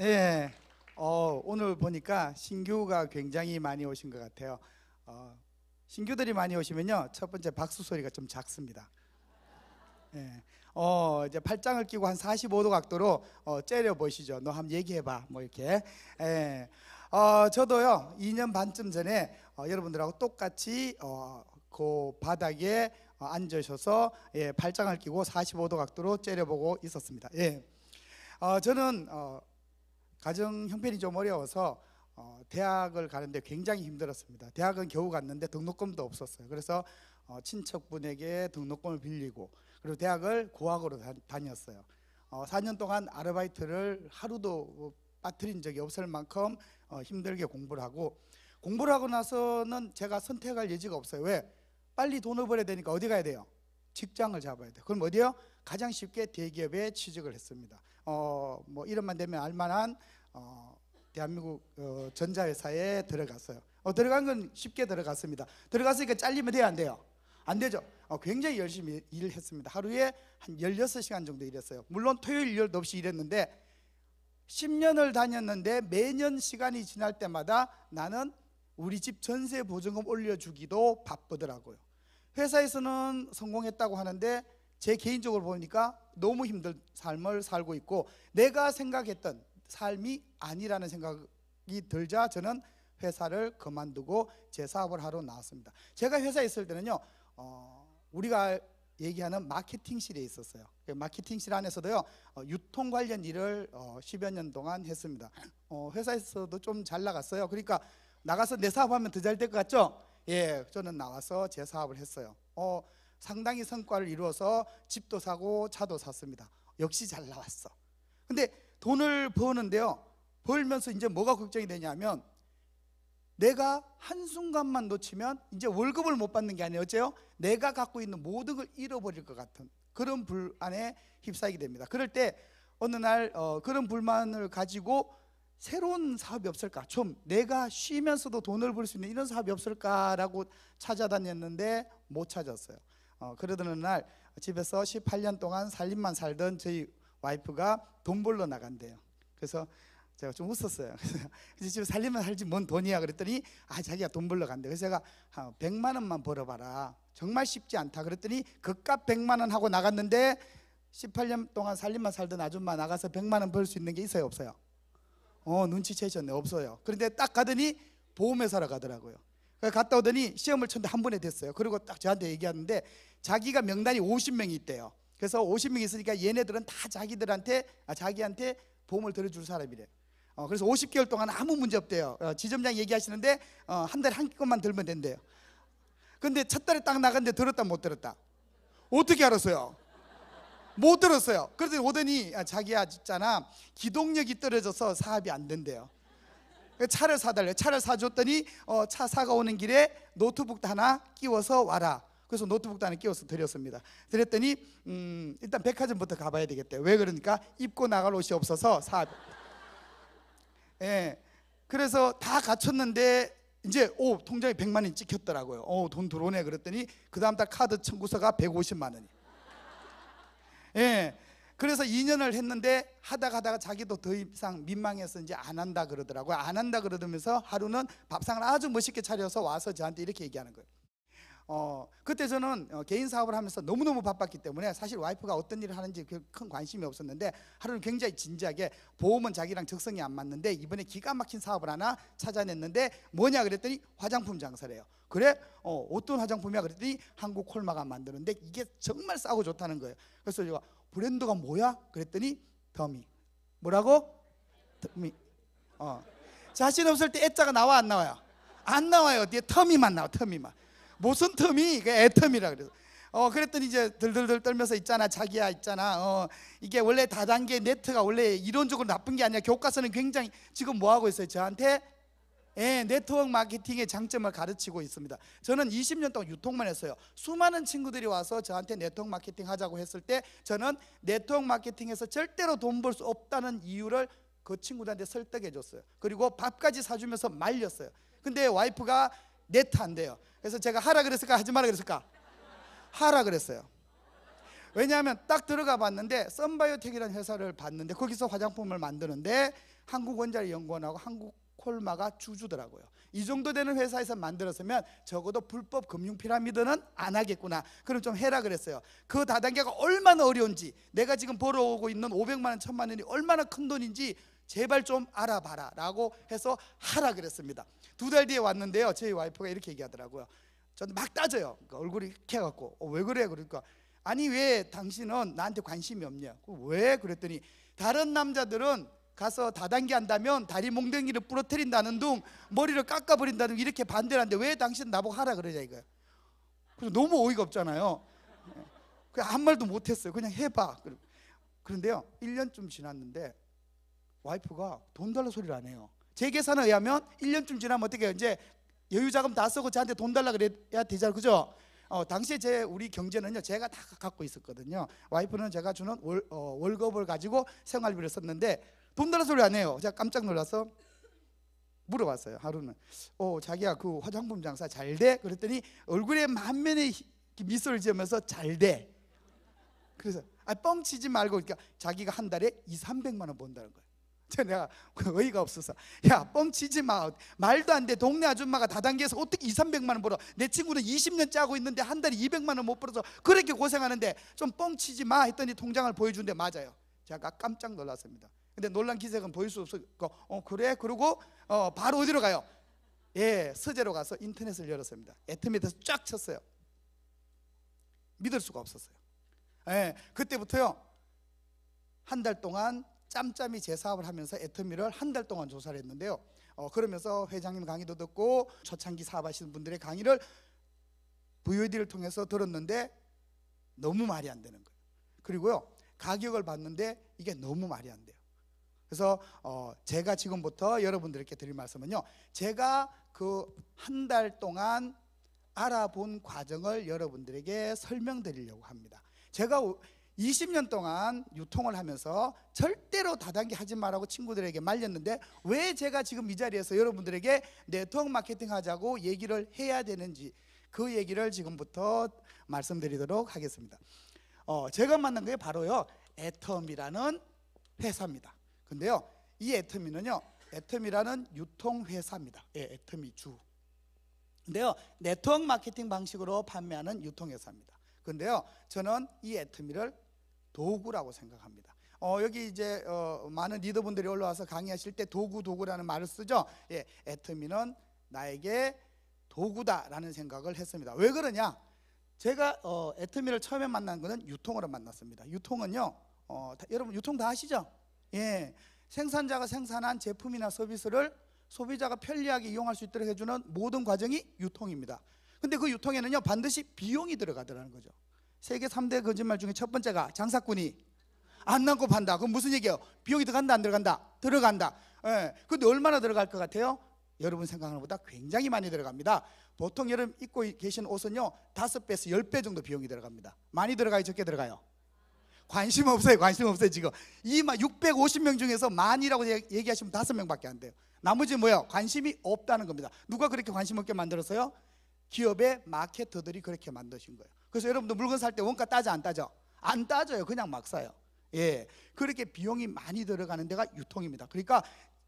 예, 오늘 보니까 신규가 굉장히 많이 오신 것 같아요. 신규들이 많이 오시면요, 첫 번째 박수 소리가 좀 작습니다. 예, 이제 팔짱을 끼고 한 45도 각도로 째려 보시죠. 너 한번 얘기해봐, 뭐 이렇게. 예, 저도요 2년 반쯤 전에 여러분들하고 똑같이 그 바닥에 앉으셔서 팔짱을 끼고 45도 각도로 째려보고 있었습니다. 예, 저는 가정 형편이 좀 어려워서 대학을 가는데 굉장히 힘들었습니다. 대학은 겨우 갔는데 등록금도 없었어요. 그래서 친척분에게 등록금을 빌리고, 그리고 대학을 고학으로 다녔어요. 4년 동안 아르바이트를 하루도 빠뜨린 적이 없을 만큼 힘들게 공부를 하고 나서는 제가 선택할 여지가 없어요. 왜? 빨리 돈을 벌어야 되니까 어디 가야 돼요? 직장을 잡아야 돼요. 그럼 어디요? 가장 쉽게 대기업에 취직을 했습니다. 뭐 이름만 되면 알만한 대한민국 전자회사에 들어갔어요. 들어간 건 쉽게 들어갔습니다. 들어갔으니까 잘리면 돼요, 안 돼요? 안 되죠. 굉장히 열심히 일을 했습니다. 하루에 한 16시간 정도 일했어요. 물론 토요일 일요일도 없이 일했는데 10년을 다녔는데 매년 시간이 지날 때마다 나는 우리 집 전세 보증금 올려주기도 바쁘더라고요. 회사에서는 성공했다고 하는데 제 개인적으로 보니까 너무 힘든 삶을 살고 있고, 내가 생각했던 삶이 아니라는 생각이 들자 저는 회사를 그만두고 제 사업을 하러 나왔습니다. 제가 회사에 있을 때는요, 우리가 얘기하는 마케팅실에 있었어요. 마케팅실 안에서도요, 유통 관련 일을 10여 년 동안 했습니다. 회사에서도 좀 잘 나갔어요. 그러니까 나가서 내 사업하면 더 잘 될 것 같죠? 예, 저는 나와서 제 사업을 했어요. 상당히 성과를 이루어서 집도 사고 차도 샀습니다. 역시 잘 나왔어. 근데 돈을 버는데요, 벌면서 이제 뭐가 걱정이 되냐면, 내가 한순간만 놓치면 이제 월급을 못 받는 게 아니에요. 어째요? 내가 갖고 있는 모든 걸 잃어버릴 것 같은 그런 불안에 휩싸이게 됩니다. 그럴 때 어느 날 그런 불만을 가지고 새로운 사업이 없을까, 좀 내가 쉬면서도 돈을 벌 수 있는 이런 사업이 없을까라고 찾아다녔는데 못 찾았어요. 그러던 어느 날 집에서 18년 동안 살림만 살던 저희 와이프가 돈 벌러 나간대요. 그래서 제가 좀 웃었어요. 그래서 집에 살림만 살지 뭔 돈이야 그랬더니 자기가 돈 벌러 간대. 그래서 제가 100만 원만 벌어봐라, 정말 쉽지 않다 그랬더니 그깟 100만 원 하고 나갔는데 18년 동안 살림만 살던 아줌마 나가서 100만 원 벌 수 있는 게 있어요, 없어요? 눈치채셨네. 없어요. 그런데 딱 가더니 보험회사로 가더라고요. 갔다 오더니 시험을 쳤는데 한 번에 됐어요. 그리고 딱 저한테 얘기하는데 자기가 명단이 50명이 있대요. 그래서 50명이 있으니까 얘네들은 다 자기한테 보험을 들어줄 사람이래. 그래서 50개월 동안 아무 문제 없대요. 지점장 얘기하시는데 한 달에 한 건만 들면 된대요. 근데 첫 달에 딱 나갔는데 들었다 못 들었다? 어떻게 알았어요? 못 들었어요. 그래서 오더니 자기야 있잖아, 기동력이 떨어져서 사업이 안 된대요. 차를 사달래요. 차를 사줬더니 차 사가 오는 길에 노트북도 하나 끼워서 와라. 그래서 노트북도 하나 끼워서 드렸습니다. 드렸더니 일단 백화점부터 가봐야 되겠대요. 왜 그러니까 입고 나갈 옷이 없어서 사업. 예, 그래서 다 갖췄는데 이제 통장에 100만 원이 찍혔더라고요. 돈 들어오네. 그랬더니 그 다음 달 카드 청구서가 150만 원이. 예, 그래서 2년을 했는데 하다가 자기도 더 이상 민망해서 이제 안 한다 그러더라고요. 안 한다 그러면서 하루는 밥상을 아주 멋있게 차려서 와서 저한테 이렇게 얘기하는 거예요. 그때 저는 개인 사업을 하면서 너무너무 바빴기 때문에 사실 와이프가 어떤 일을 하는지 큰 관심이 없었는데, 하루는 굉장히 진지하게 보험은 자기랑 적성이 안 맞는데 이번에 기가 막힌 사업을 하나 찾아냈는데 뭐냐 그랬더니 화장품 장사래요. 그래? 어떤 화장품이야 그랬더니 한국 콜마가 만드는데 이게 정말 싸고 좋다는 거예요. 그래서 제가 브랜드가 뭐야? 그랬더니 더미. 뭐라고? 더미. 자신 없을 때 애자가 나와 안 나와요? 안 나와요. 뒤에 터미만 나와. 터미만. 무슨 텀이? 애텀이라 그래서 그랬더니 이제 들들들 떨면서 있잖아, 자기야 있잖아, 이게 원래 다단계 네트가 원래 이론적으로 나쁜 게 아니라 교과서는 굉장히 지금 뭐 하고 있어요? 저한테 네트워크 마케팅의 장점을 가르치고 있습니다. 저는 20년 동안 유통만 했어요. 수많은 친구들이 와서 저한테 네트워크 마케팅 하자고 했을 때 저는 네트워크 마케팅에서 절대로 돈 벌 수 없다는 이유를 그 친구들한테 설득해 줬어요. 그리고 밥까지 사주면서 말렸어요. 근데 와이프가 네트 안 돼요. 그래서 제가 하라 그랬을까 하지 마라 그랬을까? 하라 그랬어요. 왜냐하면 딱 들어가 봤는데 썬바이오텍이라는 회사를 봤는데 거기서 화장품을 만드는데 한국원자력연구원하고 한국콜마가 주주더라고요. 이 정도 되는 회사에서 만들었으면 적어도 불법 금융 피라미드는 안 하겠구나. 그럼 좀 해라 그랬어요. 그 다단계가 얼마나 어려운지, 내가 지금 벌어오고 있는 500만 원, 1000만 원이 얼마나 큰 돈인지 제발 좀 알아봐라 라고 해서 하라 그랬습니다. 2달 뒤에 왔는데요, 저희 와이프가 이렇게 얘기하더라고요. 저는 막 따져요. 그러니까 얼굴이 이렇게 해갖고 왜 그래? 그러니까 아니 왜 당신은 나한테 관심이 없냐? 왜? 그랬더니 다른 남자들은 가서 다단계 한다면 다리 몽둥이를 부러뜨린다는 둥, 머리를 깎아버린다는 둥 이렇게 반대를 하는데 왜 당신 나보고 하라 그러냐 이거예요. 그래서 너무 어이가 없잖아요. 그냥 한 말도 못했어요. 그냥 해봐. 그런데요 1년쯤 지났는데 와이프가 돈 달라 소리를 안 해요. 제 계산에 의하면 1년쯤 지나면 어떻게 해요? 이제 여유자금 다 쓰고 저한테 돈 달라 그래야 되잖아요, 그죠? 당시에 우리 경제는요 제가 다 갖고 있었거든요. 와이프는 제가 주는 월급을 가지고 생활비를 썼는데 돈 달라 소리 안 해요. 제가 깜짝 놀라서 물어봤어요. 하루는 자기야 그 화장품 장사 잘 돼? 그랬더니 얼굴에 만면에 미소를 지으면서 잘 돼. 그래서 뻥치지 말고, 그러니까 자기가 한 달에 200~300만 원 번다는 거예요. 내가 어이가 없어서 야 뻥치지 마, 말도 안 돼. 동네 아줌마가 다단계에서 어떻게 200~300만 원 벌어? 내 친구는 20년째 하고 있는데 한 달에 200만 원 못 벌어서 그렇게 고생하는데 좀 뻥치지 마 했더니 통장을 보여주는데 맞아요. 제가 깜짝 놀랐습니다. 근데 놀란 기색은 보일 수 없으니까 그래? 그러고 바로 어디로 가요? 서재로 가서 인터넷을 열었습니다. 애터미에서 쫙 쳤어요. 믿을 수가 없었어요. 그때부터요 한 달 동안 짬짬이 제 사업을 하면서 애터미를 한 달 동안 조사를 했는데요. 그러면서 회장님 강의도 듣고 초창기 사업하시는 분들의 강의를 VOD를 통해서 들었는데 너무 말이 안 되는 거예요. 그리고요 가격을 봤는데 이게 너무 말이 안 돼요. 그래서 제가 지금부터 여러분들께 드릴 말씀은요, 제가 그 한 달 동안 알아본 과정을 여러분들에게 설명드리려고 합니다. 제가 20년 동안 유통을 하면서 절대로 다단계 하지 말라고 친구들에게 말렸는데 왜 제가 지금 이 자리에서 여러분들에게 네트워크 마케팅 하자고 얘기를 해야 되는지, 그 얘기를 지금부터 말씀드리도록 하겠습니다. 제가 만난 게 바로요 애텀이라는 회사입니다. 근데요 이 애터미는요 애터미라는 유통회사입니다. 애터미 주. 근데요 네트워크 마케팅 방식으로 판매하는 유통회사입니다. 근데요 저는 이 애터미를 도구라고 생각합니다. 여기 이제 많은 리더분들이 올라와서 강의하실 때 도구라는 말을 쓰죠. 애터미는 나에게 도구다라는 생각을 했습니다. 왜 그러냐? 제가 애터미를 처음에 만난 거는 유통으로 만났습니다. 유통은요 여러분 유통 다 아시죠? 생산자가 생산한 제품이나 서비스를 소비자가 편리하게 이용할 수 있도록 해주는 모든 과정이 유통입니다. 근데 그 유통에는요 반드시 비용이 들어가더라는 거죠. 세계 3대 거짓말 중에 첫 번째가 장사꾼이 안 남고 판다. 그럼 무슨 얘기예요? 비용이 들어간다 안 들어간다? 들어간다. 근데 얼마나 들어갈 것 같아요? 여러분 생각하는 것보다 굉장히 많이 들어갑니다. 보통 여러분 입고 계신 옷은요 5배에서 10배 정도 비용이 들어갑니다. 많이 들어가요? 적게 들어가요? 관심 없어요. 관심 없어요. 지금 이 650명 중에서 만이라고 얘기하시면 5명밖에 안 돼요. 나머지 뭐예요? 관심이 없다는 겁니다. 누가 그렇게 관심 없게 만들었어요? 기업의 마케터들이 그렇게 만드신 거예요. 그래서 여러분들 물건 살 때 원가 따져 안 따져? 안 따져요. 그냥 막 사요. 그렇게 비용이 많이 들어가는 데가 유통입니다. 그러니까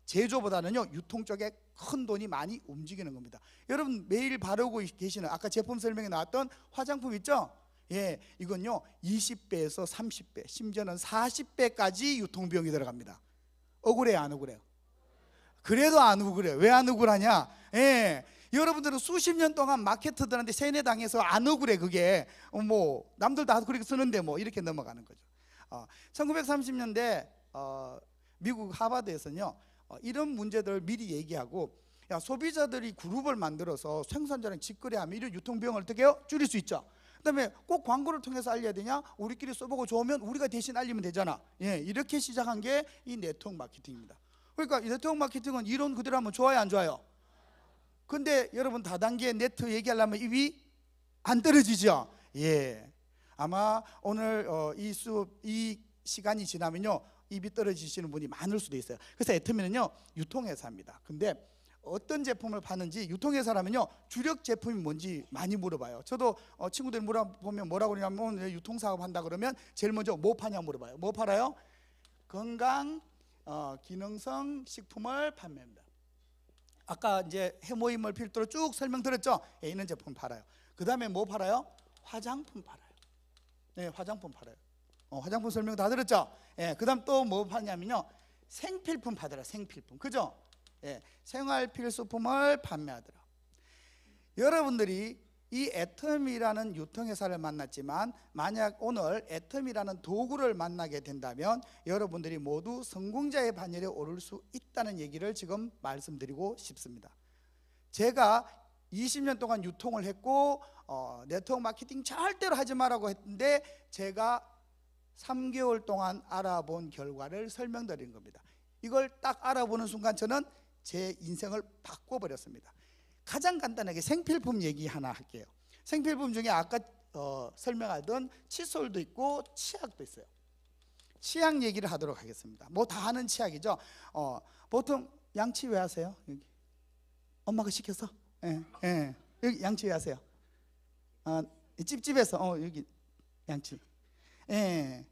제조보다는요 유통 쪽에 큰 돈이 많이 움직이는 겁니다. 여러분 매일 바르고 계시는 아까 제품 설명에 나왔던 화장품 있죠? 이건요 20배에서 30배 심지어는 40배까지 유통비용이 들어갑니다. 억울해요 안 억울해요? 그래도 안 억울해요. 왜 안 억울하냐? 여러분들은 수십 년 동안 마케터들한테 세뇌당해서 안 억울해. 그게 뭐 남들 다 그렇게 쓰는데 뭐 이렇게 넘어가는 거죠. 1930년대 미국 하버드에서는요 이런 문제들을 미리 얘기하고 소비자들이 그룹을 만들어서 생산자랑 직거래하면 이런 유통비용을 어떻게 해요? 줄일 수 있죠. 그 다음에 꼭 광고를 통해서 알려야 되냐? 우리끼리 써보고 좋으면 우리가 대신 알리면 되잖아. 이렇게 시작한 게 이 네트워크 마케팅입니다. 그러니까 이 네트워크 마케팅은 이론 그대로 하면 좋아요 안 좋아요? 근데 여러분 다단계 네트 얘기하려면 입이 안 떨어지죠? 아마 오늘 이 시간이 지나면요 입이 떨어지시는 분이 많을 수도 있어요. 그래서 애터미는요 유통회사입니다. 근데 어떤 제품을 파는지 유통회사라면요 주력 제품이 뭔지 많이 물어봐요. 저도 친구들 물어보면 뭐라고 그러냐면 유통사업 한다 그러면 제일 먼저 뭐 파냐 물어봐요. 뭐 팔아요? 건강 기능성 식품을 판매합니다. 아까 이제 해모임을 필두로 쭉 설명드렸죠. 예, 이런 제품 팔아요. 그 다음에 뭐 팔아요? 화장품 팔아요. 네, 화장품 팔아요. 화장품 설명 다 들었죠? 예, 그 다음 또 뭐 파냐면요, 생필품 파더라. 생필품, 그죠? 예, 생활필수품을 판매하더라. 여러분들이 이 애텀이라는 유통회사를 만났지만 만약 오늘 애텀이라는 도구를 만나게 된다면 여러분들이 모두 성공자의 반열에 오를 수 있다는 얘기를 지금 말씀드리고 싶습니다. 제가 20년 동안 유통을 했고 네트워크 마케팅 절대로 하지 말라고 했는데 제가 3개월 동안 알아본 결과를 설명드린 겁니다. 이걸 딱 알아보는 순간 저는 제 인생을 바꿔버렸습니다. 가장 간단하게 생필품 얘기 하나 할게요. 생필품 중에 아까 설명하던 칫솔도 있고 치약도 있어요. 치약 얘기를 하도록 하겠습니다. 뭐 다 하는 치약이죠. 보통 양치 왜 하세요? 여기. 엄마가 시켰어? 예, 예. 여기 양치 왜 하세요? 찝찝해서 여기 양치. 예,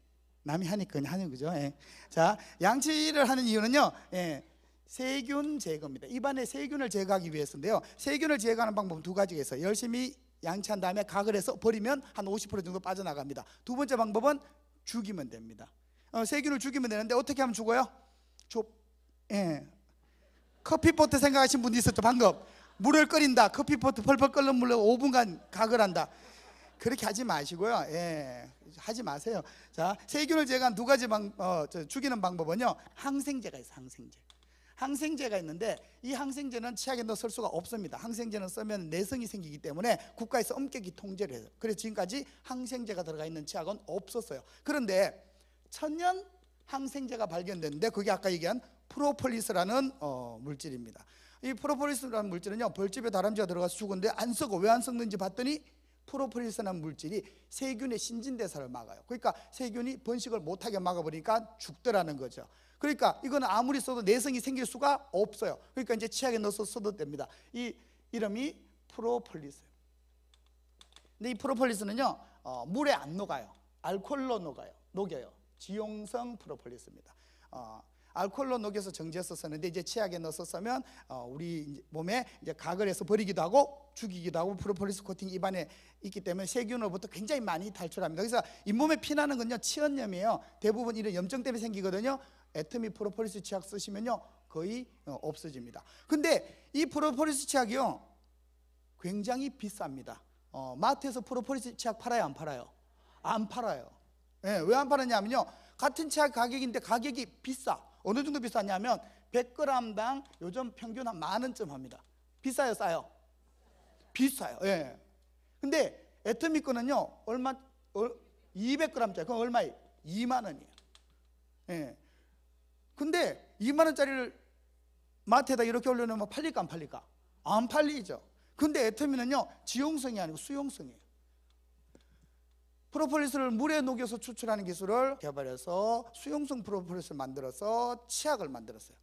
남이 하니까 하는 거죠. 예. 자, 양치를 하는 이유는요, 예, 세균 제거입니다. 입안에 세균을 제거하기 위해서인데요, 세균을 제거하는 방법은 두 가지가 있어요. 열심히 양치한 다음에 각을 해서 버리면 한 50% 정도 빠져나갑니다. 두 번째 방법은 죽이면 됩니다. 세균을 죽이면 되는데 어떻게 하면 죽어요? 예. 커피포트 생각하신 분이 있었죠. 방금 물을 끓인다, 커피포트 펄펄 끓는 물로 5분간 각을 한다. 그렇게 하지 마시고요. 예, 하지 마세요. 자, 세균을 제거한 두 가지 죽이는 방법은요, 항생제가 있어요. 항생제가 있는데 이 항생제는 치약에 넣어 쓸 수가 없습니다. 항생제는 쓰면 내성이 생기기 때문에 국가에서 엄격히 통제를 해요. 그래서 지금까지 항생제가 들어가 있는 치약은 없었어요. 그런데 천연 항생제가 발견됐는데 그게 아까 얘기한 프로폴리스라는 물질입니다. 이 프로폴리스라는 물질은요, 벌집에 다람쥐가 들어가서 죽었는데 안 썩어. 왜 안 썩는지 봤더니 프로폴리스라는 물질이 세균의 신진대사를 막아요. 그러니까 세균이 번식을 못하게 막아버리니까 죽더라는 거죠. 그러니까 이거는 아무리 써도 내성이 생길 수가 없어요. 그러니까 이제 치약에 넣어서 써도 됩니다. 이 이름이 프로폴리스예요. 근데 이 프로폴리스는요, 물에 안 녹아요. 알코올로 녹여요. 지용성 프로폴리스입니다. 알코올로 녹여서 정제해서 쓰는데 이제 치약에 넣어서 쓰면 우리 몸에 이제 각을 해서 버리기도 하고 죽이기도 하고, 프로폴리스 코팅이 입안에 있기 때문에 세균으로부터 굉장히 많이 탈출합니다. 그래서 잇몸에 피나는 건요, 치연염이에요. 대부분 이런 염증 때문에 생기거든요. 애터미 프로폴리스 치약 쓰시면요 거의 없어집니다. 근데 이 프로폴리스 치약이요 굉장히 비쌉니다. 마트에서 프로폴리스 치약 팔아요, 안 팔아요? 안 팔아요. 예, 왜 안 팔았냐면요, 같은 치약 가격인데 가격이 비싸. 어느 정도 비싸냐면 100g당 요즘 평균 한 10,000원쯤 합니다. 비싸요, 싸요? 비싸요. 예. 근데 애터미 거는요 얼마? 200g짜리. 그럼 얼마예요? 20,000원이에요. 예. 근데 20,000원짜리를 마트에다 이렇게 올려놓으면 팔릴까 안 팔릴까? 안 팔리죠. 근데 애터미는요 지용성이 아니고 수용성이에요. 프로폴리스를 물에 녹여서 추출하는 기술을 개발해서 수용성 프로폴리스를 만들어서 치약을 만들었어요.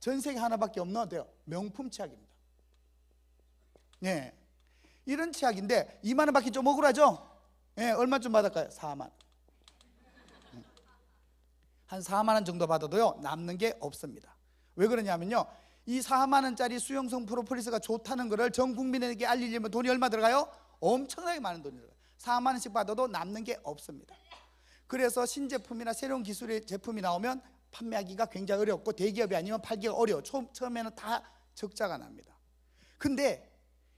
전 세계 하나밖에 없는 어때요? 명품 치약입니다. 예. 이런 치약인데 20,000원 받기 좀 억울하죠? 예, 얼마쯤 받을까요? 40,000원. 한 40,000원 정도 받아도요 남는 게 없습니다. 왜 그러냐면요, 이 40,000원짜리 수용성 프로폴리스가 좋다는 것을 전 국민에게 알리려면 돈이 얼마 들어가요? 엄청나게 많은 돈이 들어가요. 40,000원씩 받아도 남는 게 없습니다. 그래서 신제품이나 새로운 기술의 제품이 나오면 판매하기가 굉장히 어렵고 대기업이 아니면 팔기가 어려워. 처음에는 다 적자가 납니다. 근데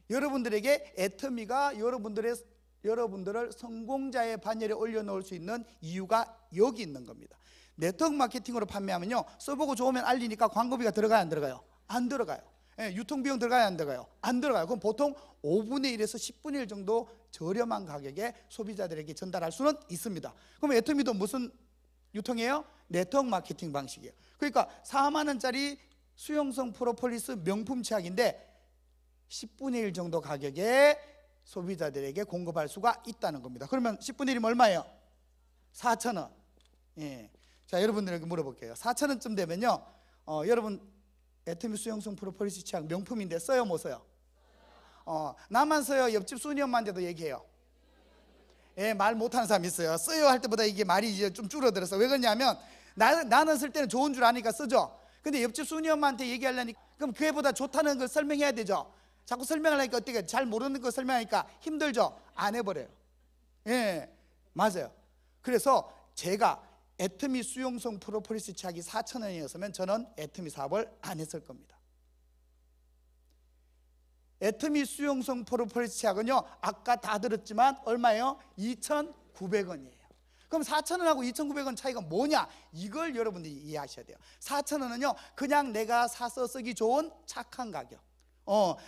여러분들에게 애터미가 여러분들을 성공자의 반열에 올려놓을 수 있는 이유가 여기 있는 겁니다. 네트워크 마케팅으로 판매하면요 써보고 좋으면 알리니까 광고비가 들어가요, 안 들어가요? 안 들어가요. 예, 유통비용 들어가요, 안 들어가요? 안 들어가요. 그럼 보통 5분의 1에서 10분의 1 정도 저렴한 가격에 소비자들에게 전달할 수는 있습니다. 그럼 애터미도 무슨 유통이에요? 네트워크 마케팅 방식이에요. 그러니까 40,000원짜리 수용성 프로폴리스 명품 치약인데 10분의 1 정도 가격에 소비자들에게 공급할 수가 있다는 겁니다. 그러면 10분의 1이면 얼마예요? 4,000원. 예. 자, 여러분들에게 물어볼게요. 4,000원쯤 되면요 여러분 애터미 수용성 프로폴리스 치약 명품인데 써요, 못 써요? 나만 써요? 옆집 순이 엄마한테도 얘기해요? 예, 말 못하는 사람이 있어요. 써요 할 때보다 이게 말이 이제 좀 줄어들어서. 왜 그러냐면 나는 쓸 때는 좋은 줄 아니까 쓰죠. 근데 옆집 순이 엄마한테 얘기하려니까 그럼 그애보다 좋다는 걸 설명해야 되죠. 자꾸 설명하려니까 어떻게 잘 모르는 거 설명하니까 힘들죠. 안 해버려요. 예, 맞아요. 그래서 제가 애터미 수용성 프로폴리스 치약이 4,000원이었으면 저는 애터미 사업을 안 했을 겁니다. 애터미 수용성 프로폴리스 치약은요, 아까 다 들었지만 얼마예요? 2,900원이에요. 그럼 4,000원하고 2,900원 차이가 뭐냐? 이걸 여러분들이 이해하셔야 돼요. 4,000원은요 그냥 내가 사서 쓰기 좋은 착한 가격,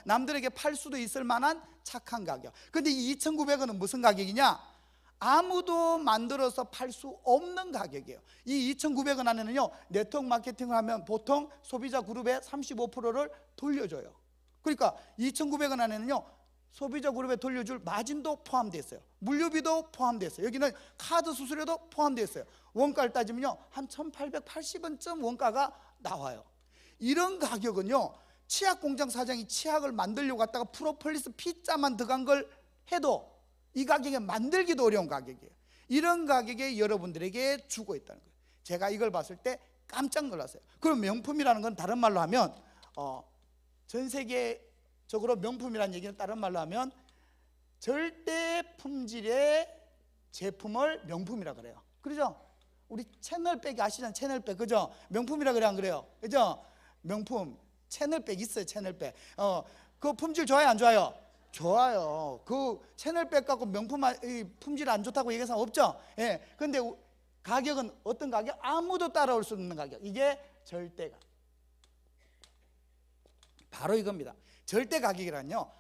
남들에게 팔 수도 있을 만한 착한 가격. 근데 이 2,900원은 무슨 가격이냐? 아무도 만들어서 팔 수 없는 가격이에요. 이 2,900원 안에는요 네트워크 마케팅을 하면 보통 소비자 그룹의 35%를 돌려줘요. 그러니까 2,900원 안에는요 소비자 그룹에 돌려줄 마진도 포함되어 있어요. 물류비도 포함되어 있어요. 여기는 카드 수수료도 포함되어 있어요. 원가를 따지면요 한 1,880원쯤 원가가 나와요. 이런 가격은요 치약 공장 사장이 치약을 만들려고 갖다가 프로폴리스 P자만 들어간 걸 해도 이 가격에 만들기도 어려운 가격이에요. 이런 가격에 여러분들에게 주고 있다는 거예요. 제가 이걸 봤을 때 깜짝 놀랐어요. 그럼 명품이라는 건 다른 말로 하면 전 세계적으로 명품이라는 얘기는 다른 말로 하면 절대 품질의 제품을 명품이라 그래요. 그렇죠? 우리 채널백 아시잖아요. 채널백, 그죠? 명품이라 그래 안 그래요? 그죠? 명품 채널백 있어요. 채널백. 그 품질 좋아요 안 좋아요? 좋아요. 그 채널백 갖고 명품 품질 안 좋다고 얘기하는 사람 없죠? 예. 근데 가격은 어떤 가격? 아무도 따라올 수 없는 가격. 이게 절대가. 바로 이겁니다. 절대 가격이란요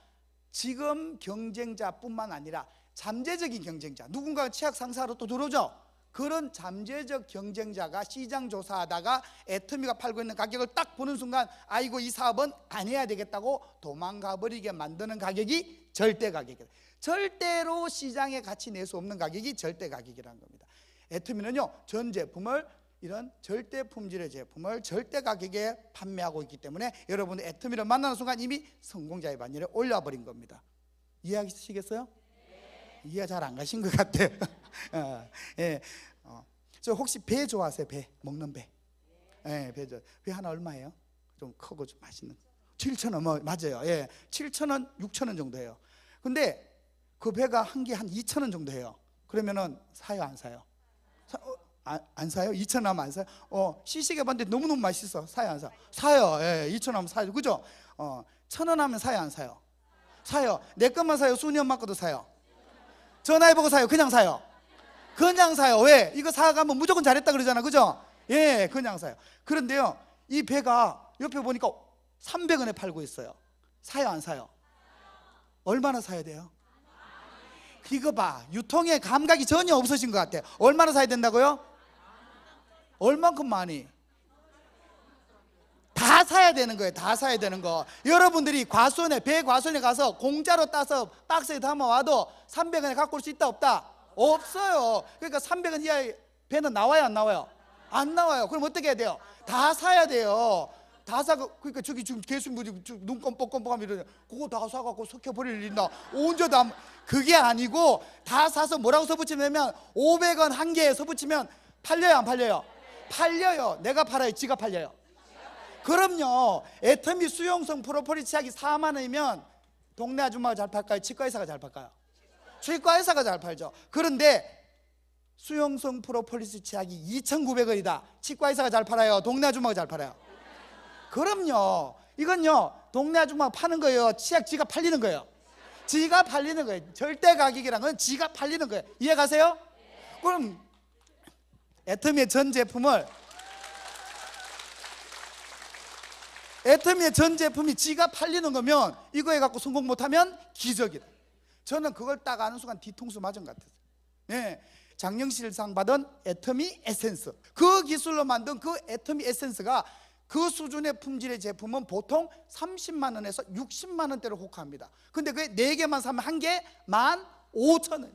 지금 경쟁자뿐만 아니라 잠재적인 경쟁자, 누군가 치약 상사로 또 들어오죠. 그런 잠재적 경쟁자가 시장 조사하다가 애터미가 팔고 있는 가격을 딱 보는 순간 아이고 이 사업은 안 해야 되겠다고 도망가 버리게 만드는 가격이 절대 가격이에요. 절대로 시장에 같이 낼 수 없는 가격이 절대 가격이라는 겁니다. 애터미는요 전 제품을 이런 절대 품질의 제품을 절대 가격에 판매하고 있기 때문에 여러분 애터미를 만나는 순간 이미 성공자의 반열에 올려버린 겁니다. 이해하시겠어요? 이해가 잘 안 가신 것 같아요. 예. 저 혹시 배 좋아하세요? 배, 먹는 배. 예, 배 하나 얼마예요? 좀 크고 좀 맛있는 7,000원. 뭐 맞아요. 예, 7,000원, 6,000원 정도 해요. 근데 그 배가 한 개 한 2,000원 정도 해요. 그러면은 사요 안 사요? 안 사요? 2,000원 하면 안 사요? 시식해 봤는데 너무너무 맛있어. 사요 안 사요? 사요. 예, 2,000원 하면 사요. 그죠? 1,000원 하면 사요 안 사요? 사요. 내 것만 사요? 순이 엄마 것도 사요? 전화해보고 사요? 그냥 사요? 그냥 사요. 왜? 이거 사가면 무조건 잘했다 그러잖아. 그죠? 예, 그냥 사요. 그런데요 이 배가 옆에 보니까 300원에 팔고 있어요. 사요 안 사요? 얼마나 사야 돼요? 이거 봐, 유통의 감각이 전혀 없으신 것 같아요. 얼마나 사야 된다고요? 얼만큼 많이? 다 사야 되는 거예요. 다 사야 되는 거. 여러분들이 과수원에, 배 과수원에 가서 공짜로 따서 박스에 담아와도 300원에 갖고 올 수 있다 없다? 없어요. 그러니까 300원 이하의 배는 나와요 안 나와요? 안 나와요. 그럼 어떻게 해야 돼요? 다 사야 돼요. 다 사고, 그러니까 저기 지금 계신분이 눈 껌뻑껌뻑하면 이러냐, 그거 다 사갖고 섞여버릴 일 있나? 언제 다, 그게 아니고 다 사서 뭐라고 써붙이냐면 500원 한 개에 써붙이면 팔려요 안 팔려요? 팔려요. 내가 팔아요? 지가 팔려요? 그럼요. 애터미 수용성 프로폴리스 치약이 4만 원이면 동네 아줌마가 잘 팔까요? 치과의사가 잘 팔까요? 치과의사가 잘 팔죠. 그런데 수용성 프로폴리스 치약이 2,900원이다. 치과의사가 잘 팔아요? 동네 아줌마가 잘 팔아요? 그럼요. 이건요 동네 아줌마가 파는 거예요? 치약 지가 팔리는 거예요? 지가 팔리는 거예요. 절대 가격이란 건 지가 팔리는 거예요. 이해 가세요? 그럼 애터미의 전 제품을, 애터미의 전 제품이 지가 팔리는 거면 이거에 갖고 성공 못하면 기적이다. 저는 그걸 딱 아는 순간 뒤통수 맞은 것 같았어요. 네, 장영실상 받은 애터미 에센스, 그 기술로 만든 그 애터미 에센스가 그 수준의 품질의 제품은 보통 30만 원에서 60만 원대로 호가합니다. 근데 그 4개만 사면 한 개 15,000원.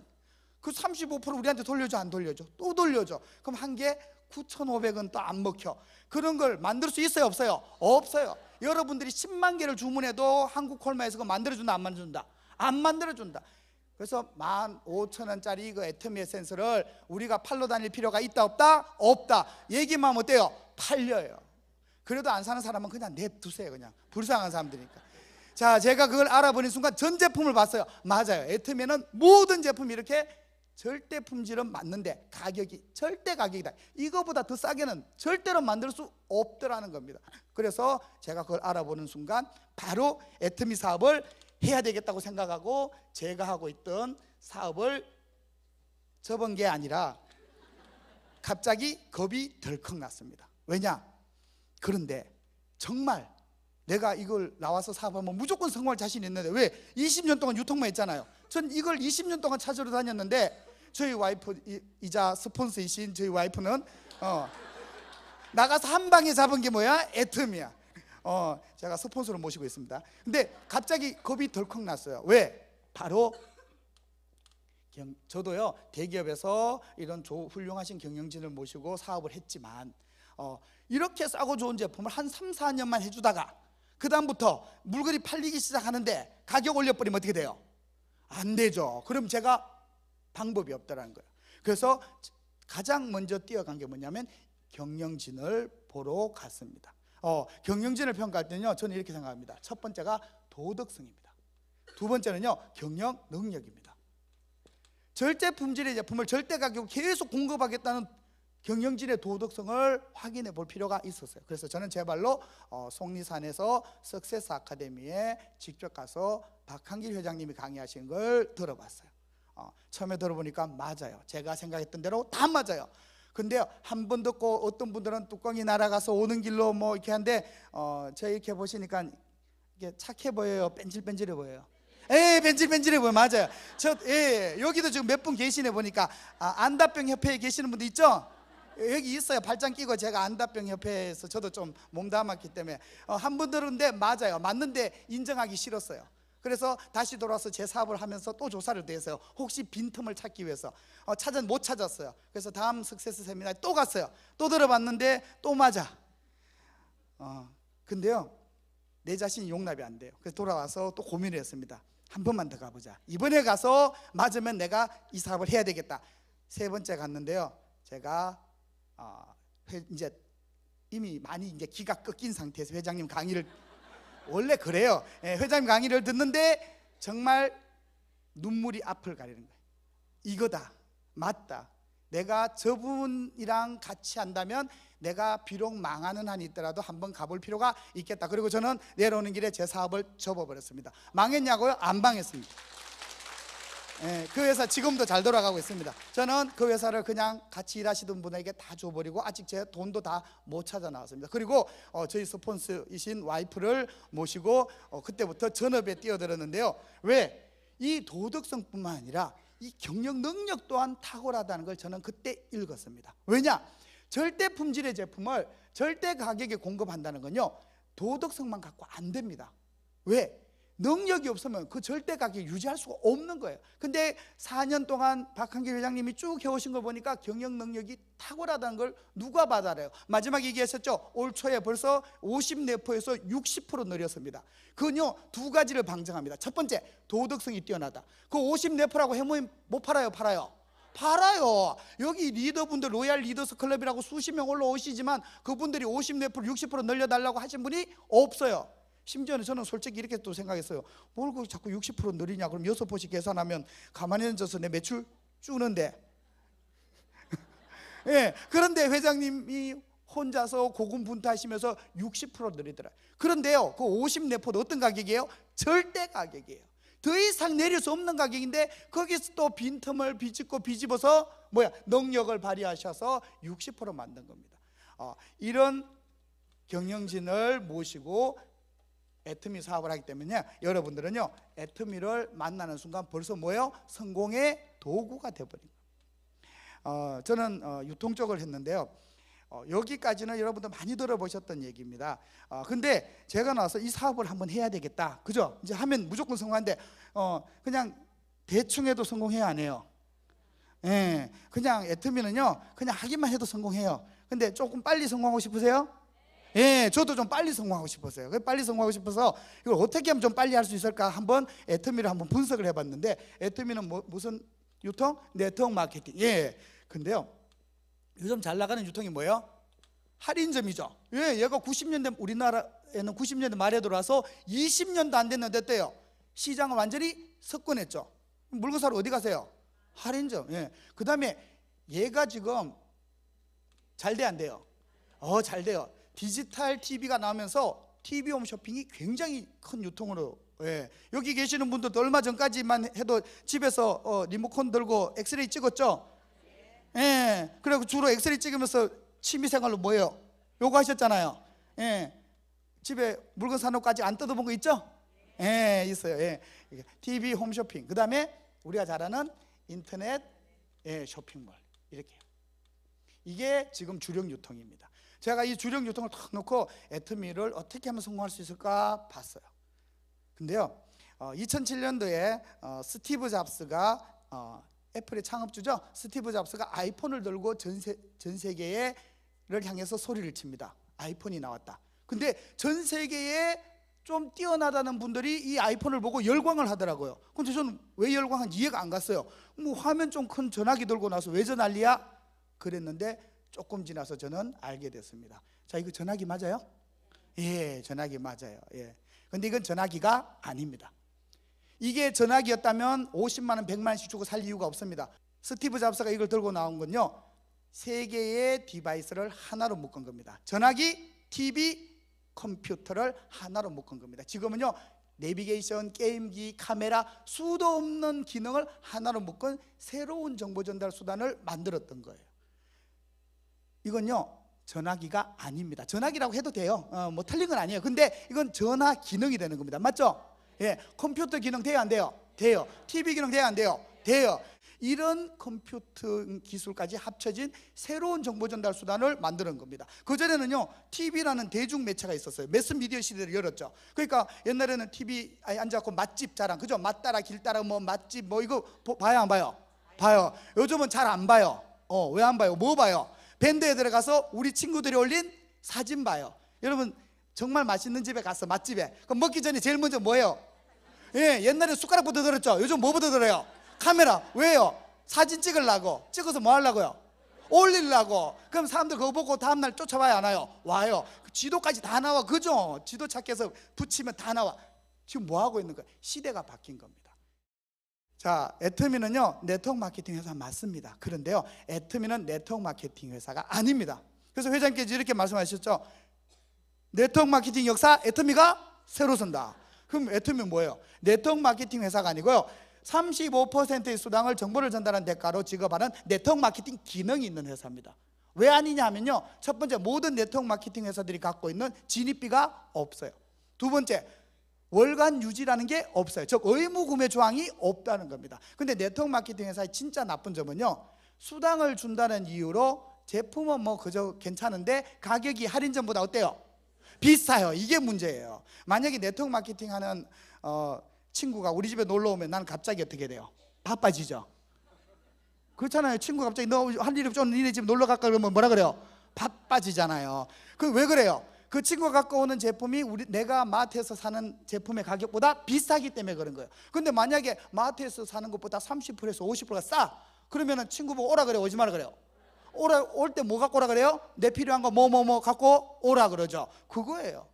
그 35% 우리한테 돌려줘 안 돌려줘? 또 돌려줘. 그럼 한 개 9,500원 또 안 먹혀. 그런 걸 만들 수 있어요 없어요? 없어요. 여러분들이 10만 개를 주문해도 한국 콜마에서 그거 만들어준다 안 만들어준다? 안 만들어준다. 그래서 15,000원짜리 그 애터미 에센스를 우리가 팔러 다닐 필요가 있다 없다? 없다. 얘기만 하면 어때요? 팔려요. 그래도 안 사는 사람은 그냥 냅두세요. 그냥 불쌍한 사람들이니까. 자, 제가 그걸 알아보는 순간 전 제품을 봤어요. 맞아요. 애터미는 모든 제품이 이렇게 절대 품질은 맞는데 가격이 절대 가격이다. 이거보다 더 싸게는 절대로 만들 수 없더라는 겁니다. 그래서 제가 그걸 알아보는 순간 바로 애터미 사업을 해야 되겠다고 생각하고 제가 하고 있던 사업을 접은 게 아니라 갑자기 겁이 덜컥 났습니다. 왜냐? 그런데 정말 내가 이걸 나와서 사업하면 무조건 성공할 자신이 있는데 왜? 20년 동안 유통만 했잖아요. 전 이걸 20년 동안 찾으러 다녔는데 저희 와이프이자 스폰서이신 저희 와이프는 나가서 한 방에 잡은 게 뭐야? 애터미야. 제가 스폰서를 모시고 있습니다. 근데 갑자기 겁이 덜컥 났어요. 왜? 바로 저도요 대기업에서 이런 훌륭하신 경영진을 모시고 사업을 했지만 이렇게 싸고 좋은 제품을 한 3, 4년만 해주다가 그 다음부터 물건이 팔리기 시작하는데 가격 올려버리면 어떻게 돼요? 안 되죠. 그럼 제가 방법이 없다라는 거예요. 그래서 가장 먼저 뛰어간 게 뭐냐면 경영진을 보러 갔습니다. 경영진을 평가할 때는요 저는 이렇게 생각합니다. 첫 번째가 도덕성입니다. 두 번째는요 경영 능력입니다. 절대 품질의 제품을 절대 가격으로 계속 공급하겠다는 경영진의 도덕성을 확인해 볼 필요가 있었어요. 그래서 저는 제 발로 속리산에서 석세스 아카데미에 직접 가서 박한길 회장님이 강의하시는 걸 들어봤어요. 처음에 들어보니까 맞아요. 제가 생각했던 대로 다 맞아요. 근데요 한 번 듣고 어떤 분들은 뚜껑이 날아가서 오는 길로 뭐 이렇게 하는데 저 이렇게 보시니까 이게 착해 보여요? 뺀질뺀질해 보여요? 뺀질뺀질해 보여요. 맞아요. 여기도 지금 몇 분 계시네 보니까 안다병 협회에 계시는 분도 있죠? 여기 있어요. 발장 끼고 제가 안다병 협회에서 저도 좀 몸담았기 때문에 한 분 들었는데 맞아요. 맞는데 인정하기 싫었어요. 그래서 다시 돌아와서 제 사업을 하면서 또 조사를 했어요. 혹시 빈틈을 찾기 위해서 못 찾았어요. 그래서 다음 석세스 세미나에 또 갔어요. 또 들어봤는데 또 맞아. 근데요 내 자신이 용납이 안 돼요. 그래서 돌아와서 또 고민을 했습니다. 한 번만 더 가보자. 이번에 가서 맞으면 내가 이 사업을 해야 되겠다. 세 번째 갔는데요 제가 이제 이미 많이 이제 기가 꺾인 상태에서 회장님 강의를 원래 그래요. 회장님 강의를 듣는데 정말 눈물이 앞을 가리는 거예요. 이거다, 맞다. 내가 저분이랑 같이 한다면 내가 비록 망하는 한이 있더라도 한번 가볼 필요가 있겠다. 그리고 저는 내려오는 길에 제 사업을 접어버렸습니다. 망했냐고요? 안 망했습니다. 그 회사 지금도 잘 돌아가고 있습니다. 저는 그 회사를 그냥 같이 일하시던 분에게 다 줘버리고 아직 제 돈도 다 못 찾아 나왔습니다. 그리고 저희 스폰서이신 와이프를 모시고 그때부터 전업에 뛰어들었는데요. 왜? 이 도덕성뿐만 아니라 이 경영 능력 또한 탁월하다는 걸 저는 그때 읽었습니다. 왜냐? 절대 품질의 제품을 절대 가격에 공급한다는 건요 도덕성만 갖고 안 됩니다. 왜? 능력이 없으면 그 절대 가격 유지할 수가 없는 거예요. 근데 4년 동안 박한길 회장님이 쭉 해오신 걸 보니까 경영 능력이 탁월하다는 걸 누가 봐도 알아요. 마지막에 얘기했었죠. 올 초에 벌써 50내포에서 60% 늘렸습니다. 그건요 두 가지를 방증합니다. 첫 번째, 도덕성이 뛰어나다. 그 50내포라고 해모임 못 팔아요? 팔아요? 팔아요. 여기 리더분들 로얄 리더스 클럽이라고 수십 명 올라오시지만 그분들이 50내포 60% 늘려달라고 하신 분이 없어요. 심지어는 저는 솔직히 이렇게 또 생각했어요. 뭘 그 자꾸 60% 늘리냐? 그럼 6포씩 계산하면 가만히 앉아서 내 매출 주는데 그런데 회장님이 혼자서 고군분투하시면서 60% 늘리더라. 그런데요 그 50내포도 어떤 가격이에요? 절대 가격이에요. 더 이상 내릴 수 없는 가격인데 거기서 또 빈틈을 비집어서 능력을 발휘하셔서 60% 만든 겁니다. 이런 경영진을 모시고 애터미 사업을 하기 때문에 여러분들은요 애터미를 만나는 순간 벌써 성공의 도구가 되어버린 거예요. 저는 유통 쪽을 했는데요 여기까지는 여러분들 많이 들어보셨던 얘기입니다. 근데 제가 나와서 이 사업을 한번 해야 되겠다, 그죠? 이제 하면 무조건 성공하는데 그냥 대충 해도 성공해요, 안 해요? 그냥 애터미는요 그냥 하기만 해도 성공해요. 근데 조금 빨리 성공하고 싶으세요? 예, 저도 좀 빨리 성공하고 싶었어요. 빨리 성공하고 싶어서 이걸 어떻게 하면 좀 빨리 할 수 있을까 한번 애터미를 한번 분석을 해봤는데, 애터미는 무슨 유통? 네트워크 마케팅. 예. 근데요, 요즘 잘 나가는 유통이 뭐예요? 할인점이죠. 예, 얘가 90년대 우리나라에는 90년대 말에 들어와서 20년도 안 됐는데 어때요? 시장을 완전히 석권했죠. 물건 사러 어디 가세요? 할인점. 예. 그 다음에 얘가 지금 잘 돼 안 돼요? 잘 돼요. 디지털 TV가 나오면서 TV 홈쇼핑이 굉장히 큰 유통으로, 예. 여기 계시는 분들도 얼마 전까지만 해도 집에서 리모컨 들고 엑스레이 찍었죠? 예. 그리고 주로 엑스레이 찍으면서 취미생활로 뭐예요? 요거 하셨잖아요. 예. 집에 물건 사놓고 아직 안 뜯어본 거 있죠? 예, 있어요. 예. TV 홈쇼핑. 그 다음에 우리가 잘 아는 인터넷, 예, 쇼핑몰. 이렇게요. 이게 지금 주력 유통입니다. 제가 이 주력 유통을 탁 놓고 애터미를 어떻게 하면 성공할 수 있을까 봤어요. 근데요, 2007년도에 스티브 잡스가 애플의 창업주죠. 스티브 잡스가 아이폰을 들고 전 세계를 향해서 소리를 칩니다. 아이폰이 나왔다. 근데 전 세계에 좀 뛰어나다는 분들이 이 아이폰을 보고 열광을 하더라고요. 근데 저는 왜 열광한지 이해가 안 갔어요. 뭐 화면 좀 큰 전화기 들고 나서 왜 저 난리야? 그랬는데 조금 지나서 저는 알게 됐습니다. 자, 이거 전화기 맞아요? 예, 전화기 맞아요. 예. 근데 이건 전화기가 아닙니다. 이게 전화기였다면 50만 원, 100만 원씩 주고 살 이유가 없습니다. 스티브 잡스가 이걸 들고 나온 건요, 세 개의 디바이스를 하나로 묶은 겁니다. 전화기, TV, 컴퓨터를 하나로 묶은 겁니다. 지금은요, 내비게이션, 게임기, 카메라, 수도 없는 기능을 하나로 묶은 새로운 정보 전달 수단을 만들었던 거예요. 이건요, 전화기가 아닙니다. 전화기라고 해도 돼요. 뭐 틀린 건 아니에요. 근데 이건 전화 기능이 되는 겁니다. 맞죠? 예, 컴퓨터 기능 돼요, 안 돼요? 돼요. TV 기능 돼요, 안 돼요? 돼요. 이런 컴퓨터 기술까지 합쳐진 새로운 정보 전달 수단을 만드는 겁니다. 그전에는요, TV라는 대중 매체가 있었어요. 매스미디어 시대를 열었죠. 그러니까 옛날에는 TV에 앉아서 맛집 자랑, 그죠? 맛 따라 길 따라 뭐 맛집 뭐 이거 봐요, 안 봐요? 봐요. 요즘은 잘 안 봐요. 왜 안 봐요? 뭐 봐요? 밴드에 들어가서 우리 친구들이 올린 사진 봐요. 여러분, 정말 맛있는 집에 가서 맛집에 그럼 먹기 전에 제일 먼저 뭐예요? 예, 옛날에 숟가락부터 들었죠. 요즘 뭐부터 들어요? 카메라. 왜요? 사진 찍으려고. 찍어서 뭐 하려고요? 올리려고. 그럼 사람들 그거 보고 다음날 쫓아와요, 안 와요? 와요. 지도까지 다 나와. 그죠? 지도 찾기에서 붙이면 다 나와. 지금 뭐 하고 있는 거예요? 시대가 바뀐 겁니다. 자, 애터미는요, 네트워크 마케팅 회사 맞습니다. 그런데요, 애터미는 네트워크 마케팅 회사가 아닙니다. 그래서 회장님께서 이렇게 말씀하셨죠. 네트워크 마케팅 역사 애터미가 새로 쓴다. 그럼 애터미는 뭐예요? 네트워크 마케팅 회사가 아니고요, 35%의 수당을 정보를 전달하는 대가로 지급하는 네트워크 마케팅 기능이 있는 회사입니다. 왜 아니냐 하면요, 첫 번째, 모든 네트워크 마케팅 회사들이 갖고 있는 진입비가 없어요. 두 번째, 월간 유지라는 게 없어요. 즉 의무 구매 조항이 없다는 겁니다. 근데 네트워크 마케팅 회사의 진짜 나쁜 점은요, 수당을 준다는 이유로 제품은 뭐 그저 괜찮은데 가격이 할인점보다 어때요? 비싸요. 이게 문제예요. 만약에 네트워크 마케팅 하는 친구가 우리 집에 놀러 오면 난 갑자기 어떻게 돼요? 바빠지죠. 그렇잖아요. 친구가 갑자기 너 할 일 없죠? 니네 집 놀러 갈까? 그러면 뭐라 그래요? 바빠지잖아요. 그 왜 그래요? 그 친구가 갖고 오는 제품이 내가 마트에서 사는 제품의 가격보다 비싸기 때문에 그런 거예요. 근데 만약에 마트에서 사는 것보다 30%에서 50%가 싸, 그러면은 친구 보고 오라 그래요? 오지 마라 그래요? 올 때 뭐 갖고 오라 그래요? 내 필요한 거 뭐 갖고 오라 그러죠. 그거예요.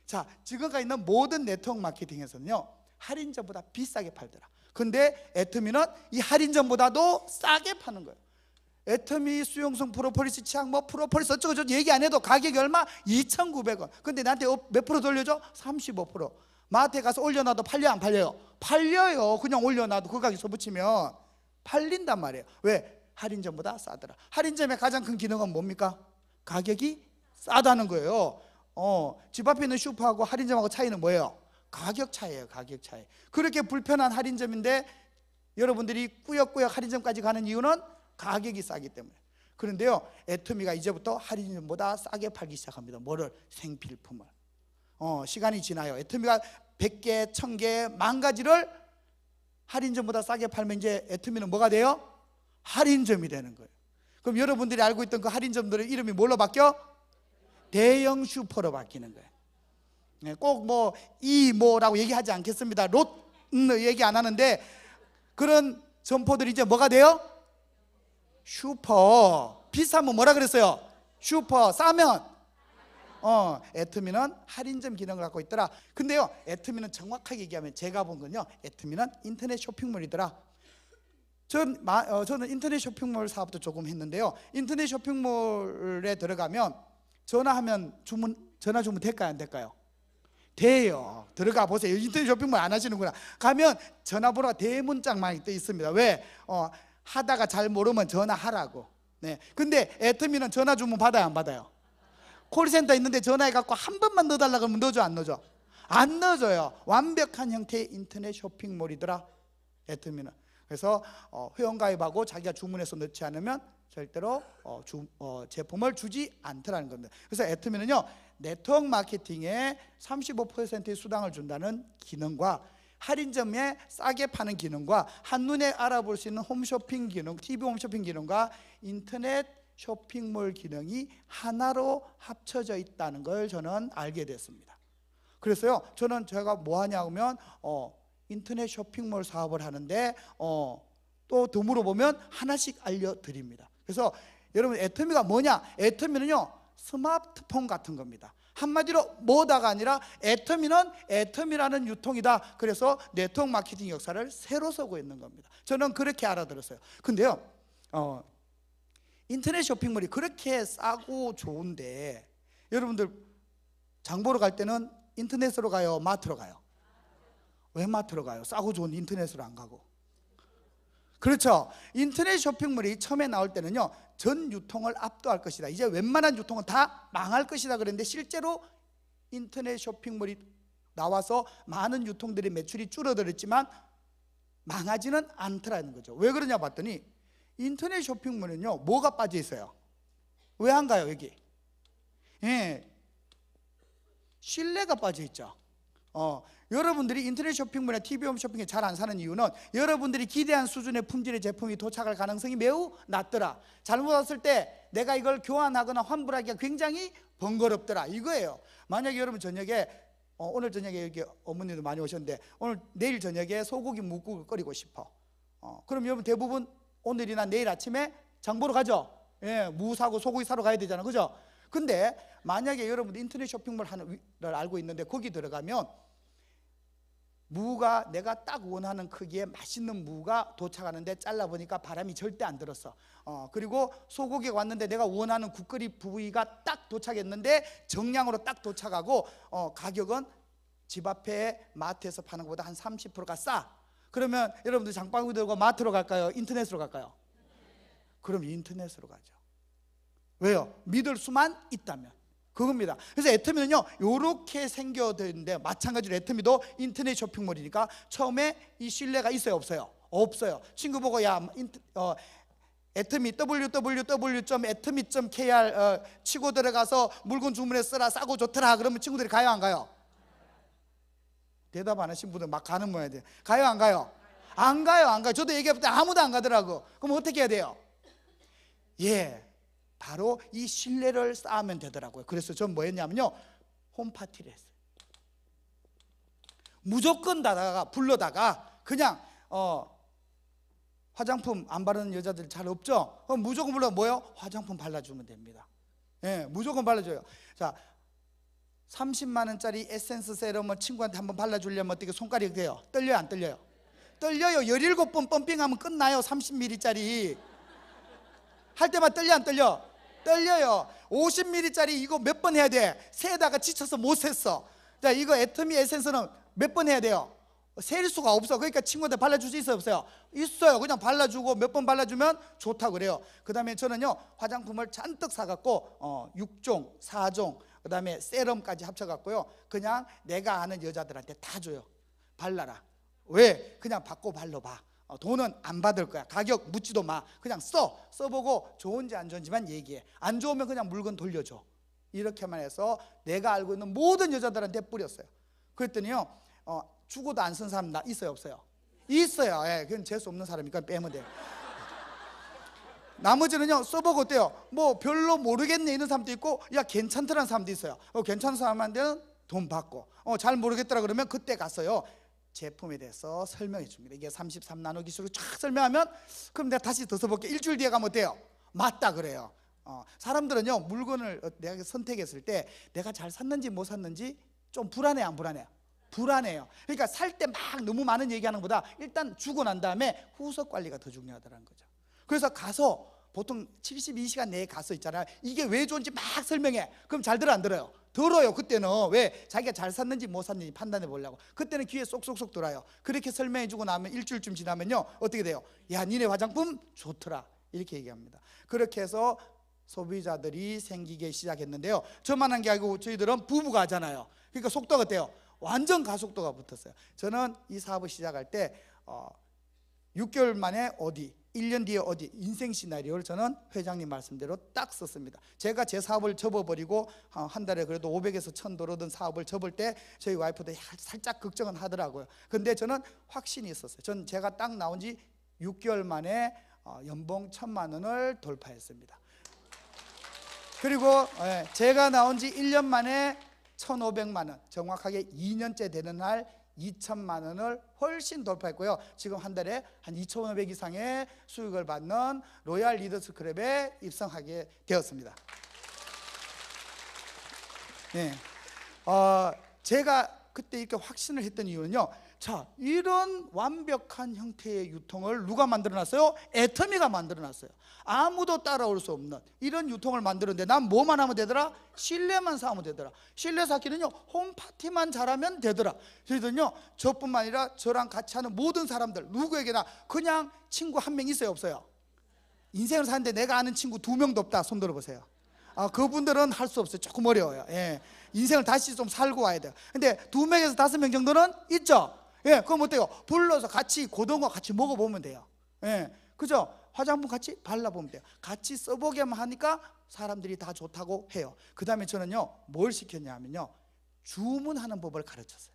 자, 지금까지 있는 모든 네트워크 마케팅에서는요, 할인점보다 비싸게 팔더라. 근데 애터미는 이 할인점보다도 싸게 파는 거예요. 애터미 수용성 프로폴리스 치약 뭐 프로폴리스 어쩌고 얘기 안 해도 가격이 얼마? 2,900원. 근데 나한테 몇 프로 돌려줘? 35%. 마트에 가서 올려놔도 팔려 안 팔려요? 팔려요. 그냥 올려놔도 그 가격에서 붙이면 팔린단 말이에요. 왜? 할인점보다 싸더라. 할인점의 가장 큰 기능은 뭡니까? 가격이 싸다는 거예요. 집 앞에 있는 슈퍼하고 할인점하고 차이는 뭐예요? 가격 차이예요. 가격 차이. 그렇게 불편한 할인점인데 여러분들이 꾸역꾸역 할인점까지 가는 이유는 가격이 싸기 때문에. 그런데요, 애터미가 이제부터 할인점보다 싸게 팔기 시작합니다. 뭐를? 생필품을. 시간이 지나요. 애터미가 100개, 1000개, 10,000가지를 할인점보다 싸게 팔면 이제 애터미는 뭐가 돼요? 할인점이 되는 거예요. 그럼 여러분들이 알고 있던 그 할인점들의 이름이 뭘로 바뀌어? 대형 슈퍼로 바뀌는 거예요. 꼭 뭐 이 뭐라고 얘기하지 않겠습니다. 얘기 안 하는데 그런 점포들이 이제 뭐가 돼요? 슈퍼. 비싸면 뭐라 그랬어요? 슈퍼. 싸면 애터미는 할인점 기능을 갖고 있더라. 근데요, 애터미는 정확하게 얘기하면 제가 본 건요, 애터미는 인터넷 쇼핑몰이더라. 저는 인터넷 쇼핑몰 사업도 조금 했는데요, 인터넷 쇼핑몰에 들어가면 전화 주문 될까요, 안 될까요? 돼요. 들어가 보세요. 인터넷 쇼핑몰 안 하시는구나. 가면 전화번호가 대문짝만 떠 있습니다. 왜? 하다가 잘 모르면 전화하라고. 네. 근데 애터미는 전화 주문 받아요, 안 받아요? 콜센터 있는데 전화해갖고 한 번만 넣어달라 그러면 넣어줘, 안 넣어줘? 안 넣어줘요. 완벽한 형태의 인터넷 쇼핑몰이더라, 애터미는. 그래서 회원가입하고 자기가 주문해서 넣지 않으면 절대로 제품을 주지 않더라는 겁니다. 그래서 애터미는요, 네트워크 마케팅에 35%의 수당을 준다는 기능과 할인점에 싸게 파는 기능과 한눈에 알아볼 수 있는 홈쇼핑 기능, TV 홈쇼핑 기능과 인터넷 쇼핑몰 기능이 하나로 합쳐져 있다는 걸 저는 알게 됐습니다. 그래서요, 제가 뭐 하냐면 인터넷 쇼핑몰 사업을 하는데 또 더 물어보면 하나씩 알려드립니다. 그래서 여러분, 애터미가 뭐냐? 애터미는요, 스마트폰 같은 겁니다. 한마디로 뭐다가 아니라 애터미는 애터미라는 유통이다. 그래서 네트워크 마케팅 역사를 새로 서고 있는 겁니다. 저는 그렇게 알아들었어요. 근데요, 인터넷 쇼핑몰이 그렇게 싸고 좋은데 여러분들 장 보러 갈 때는 인터넷으로 가요, 마트로 가요? 왜 마트로 가요? 싸고 좋은 인터넷으로 안 가고. 그렇죠. 인터넷 쇼핑몰이 처음에 나올 때는요, 전 유통을 압도할 것이다, 이제 웬만한 유통은 다 망할 것이다 그랬는데, 실제로 인터넷 쇼핑몰이 나와서 많은 유통들의 매출이 줄어들었지만 망하지는 않더라는 거죠. 왜 그러냐 봤더니 인터넷 쇼핑몰은요, 뭐가 빠져 있어요? 왜 안 가요, 여기? 신뢰가 빠져 있죠. 여러분들이 인터넷 쇼핑몰이나 TV 홈쇼핑에 잘 안 사는 이유는 여러분들이 기대한 수준의 품질의 제품이 도착할 가능성이 매우 낮더라. 잘못 왔을 때 내가 이걸 교환하거나 환불하기가 굉장히 번거롭더라, 이거예요. 만약에 여러분 저녁에 오늘 저녁에 여기 어머니도 많이 오셨는데 내일 저녁에 소고기 묵국을 끓이고 싶어. 그럼 여러분 대부분 오늘이나 내일 아침에 장 보러 가죠. 무 사고 소고기 사러 가야 되잖아, 그죠? 근데 만약에 여러분들 인터넷 쇼핑몰 하는 를 알고 있는데 거기 들어가면 무가 내가 딱 원하는 크기의 맛있는 무가 도착하는데 잘라보니까 바람이 절대 안 들었어. 그리고 소고기가 왔는데 내가 원하는 국거리 부위가 딱 도착했는데 정량으로 딱 도착하고 가격은 집 앞에 마트에서 파는 것보다 한 30%가 싸. 그러면 여러분들 장바구니 들고 마트로 갈까요, 인터넷으로 갈까요? 그럼 인터넷으로 가죠. 왜요? 믿을 수만 있다면. 그겁니다. 그래서 애터미는요, 이렇게 생겨있는데 마찬가지로 애터미도 인터넷 쇼핑몰이니까 처음에 이 신뢰가 있어요, 없어요? 없어요. 친구 보고 애터미 www.atomy.kr 치고 들어가서 물건 주문했어라, 싸고 좋더라 그러면 친구들이 가요, 안 가요? 대답 안 하신 분들 막 가는 모양이에요. 가요, 안 가요? 안 가요, 안 가요. 저도 얘기할 때 아무도 안 가더라고. 그럼 어떻게 해야 돼요? 바로 이 신뢰를 쌓으면 되더라고요. 그래서 전 뭐 했냐면요, 홈파티를 했어요. 무조건 불러다가 그냥 화장품 안 바르는 여자들 잘 없죠? 그럼 무조건 불러 뭐요? 화장품 발라주면 됩니다. 무조건 발라줘요. 자, 30만 원짜리 에센스 세럼을 친구한테 한번 발라주려면 어떻게 손가락이 돼요? 떨려요, 안 떨려요? 떨려요. 17번 펌핑하면 끝나요. 30ml짜리 할 때마다 떨려, 안 떨려? 떨려요. 50ml짜리 이거 몇 번 해야 돼? 세다가 지쳐서 못 셌어. 자, 이거 애터미 에센스는 몇 번 해야 돼요? 셀 수가 없어. 그러니까 친구한테 발라줄 수 있어요, 없어요? 있어요. 그냥 발라주고 몇 번 발라주면 좋다고 그래요. 그 다음에 저는요, 화장품을 잔뜩 사갖고 6종, 4종, 그 다음에 세럼까지 합쳐갖고요, 그냥 내가 아는 여자들한테 다 줘요. 발라라. 왜? 그냥 받고 발라봐. 돈은 안 받을 거야. 가격 묻지도 마. 그냥 써보고 좋은지 안 좋은지만 얘기해. 안 좋으면 그냥 물건 돌려줘. 이렇게만 해서 내가 알고 있는 모든 여자들한테 뿌렸어요. 그랬더니요, 죽어도 안 쓴 사람 있어요, 없어요? 있어요. 그건 재수 없는 사람이니까 빼면 돼요. 나머지는요 써보고 어때요? 뭐 별로 모르겠네 이런 사람도 있고, 야 괜찮더라는 사람도 있어요. 괜찮은 사람한테는 돈 받고, 잘 모르겠더라 그러면 그때 가서요 제품에 대해서 설명해 줍니다. 이게 33나노 기술을 쫙 설명하면, 그럼 내가 다시 더 써볼게. 일주일 뒤에 가면 어때요? 맞다 그래요. 사람들은요 물건을 내가 선택했을 때 내가 잘 샀는지 못 샀는지 좀 불안해요, 안 불안해요? 불안해요. 그러니까 살 때 막 너무 많은 얘기하는 것보다 일단 주고 난 다음에 후속 관리가 더 중요하다는 거죠. 그래서 가서 보통 72시간 내에 가서 있잖아요. 이게 왜 좋은지 막 설명해. 그럼 잘 들어 안 들어요? 들어요. 그때는 왜? 자기가 잘 샀는지 못 샀는지 판단해 보려고. 그때는 귀에 쏙쏙쏙 들어요. 그렇게 설명해 주고 나면 일주일쯤 지나면요 어떻게 돼요? 야 니네 화장품 좋더라 이렇게 얘기합니다. 그렇게 해서 소비자들이 생기기 시작했는데요, 저만한 게 아니고 저희들은 부부가 하잖아요. 그러니까 속도가 어때요? 완전 가속도가 붙었어요. 저는 이 사업을 시작할 때 6개월 만에 어디, 1년 뒤에 어디, 인생 시나리오를 저는 회장님 말씀대로 딱 썼습니다. 제가 제 사업을 접어버리고 한 달에 그래도 500에서 1000 들어오던 사업을 접을 때 저희 와이프도 살짝 걱정은 하더라고요. 근데 저는 확신이 있었어요. 전 제가 딱 나온 지 6개월 만에 연봉 1000만 원을 돌파했습니다. 그리고 제가 나온 지 1년 만에 1500만 원, 정확하게 2년째 되는 날 2000만 원을 훨씬 돌파했고요. 지금 한 달에 한 2500 이상의 수익을 받는 로얄 리더스 클럽에 입성하게 되었습니다. 네. 제가 그때 이렇게 확신을 했던 이유는요, 자, 이런 완벽한 형태의 유통을 누가 만들어놨어요? 애터미가 만들어놨어요. 아무도 따라올 수 없는 이런 유통을 만들었는데 난 뭐만 하면 되더라? 실내만 사면 되더라. 실내 쌓기는요 홈파티만 잘하면 되더라. 저희들은요 저뿐만 아니라 저랑 같이 하는 모든 사람들 누구에게나 그냥 친구 한 명 있어요, 없어요? 인생을 사는데 내가 아는 친구 2명도 없다. 손 들어보세요. 그분들은 할 수 없어요. 조금 어려워요. 인생을 다시 좀 살고 와야 돼요. 근데 2명에서 5명 정도는 있죠. 그럼 어때요? 불러서 같이 고등어 같이 먹어보면 돼요. 그죠? 화장품 같이 발라보면 돼요. 같이 써보게만 하니까 사람들이 다 좋다고 해요. 그 다음에 저는요 뭘 시켰냐 하면요, 주문하는 법을 가르쳤어요.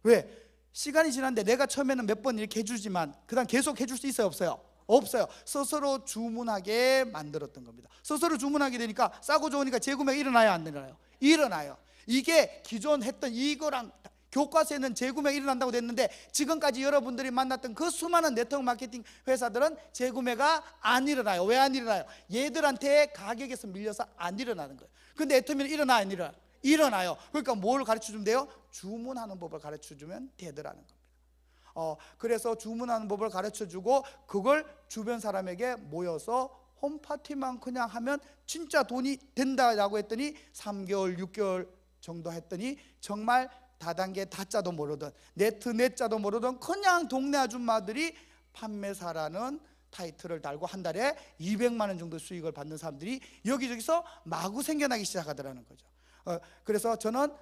왜? 시간이 지났는데 내가 처음에는 몇 번 이렇게 해주지만 그 다음 계속 해줄 수 있어요, 없어요? 없어요. 스스로 주문하게 만들었던 겁니다. 스스로 주문하게 되니까 싸고 좋으니까 재구매가 일어나요, 안 일어나요? 일어나요. 이게 기존 했던 이거랑 교과서에는 재구매가 일어난다고 됐는데 지금까지 여러분들이 만났던 그 수많은 네트워크 마케팅 회사들은 재구매가 안 일어나요. 왜 안 일어나요? 얘들한테 가격에서 밀려서 안 일어나는 거예요. 근데 애터미는 일어나 안 일어나? 일어나요. 그러니까 뭘 가르쳐주면 돼요? 주문하는 법을 가르쳐주면 되더라는 겁니다. 그래서 주문하는 법을 가르쳐주고 그걸 주변 사람에게 모여서 홈파티만 그냥 하면 진짜 돈이 된다라고 했더니 3개월 6개월 정도 했더니 정말 다단계 다자도 모르던 네트 넷자도 모르던 그냥 동네 아줌마들이 판매사라는 타이틀을 달고 한 달에 200만 원 정도 수익을 받는 사람들이 여기저기서 마구 생겨나기 시작하더라는 거죠. 그래서 저는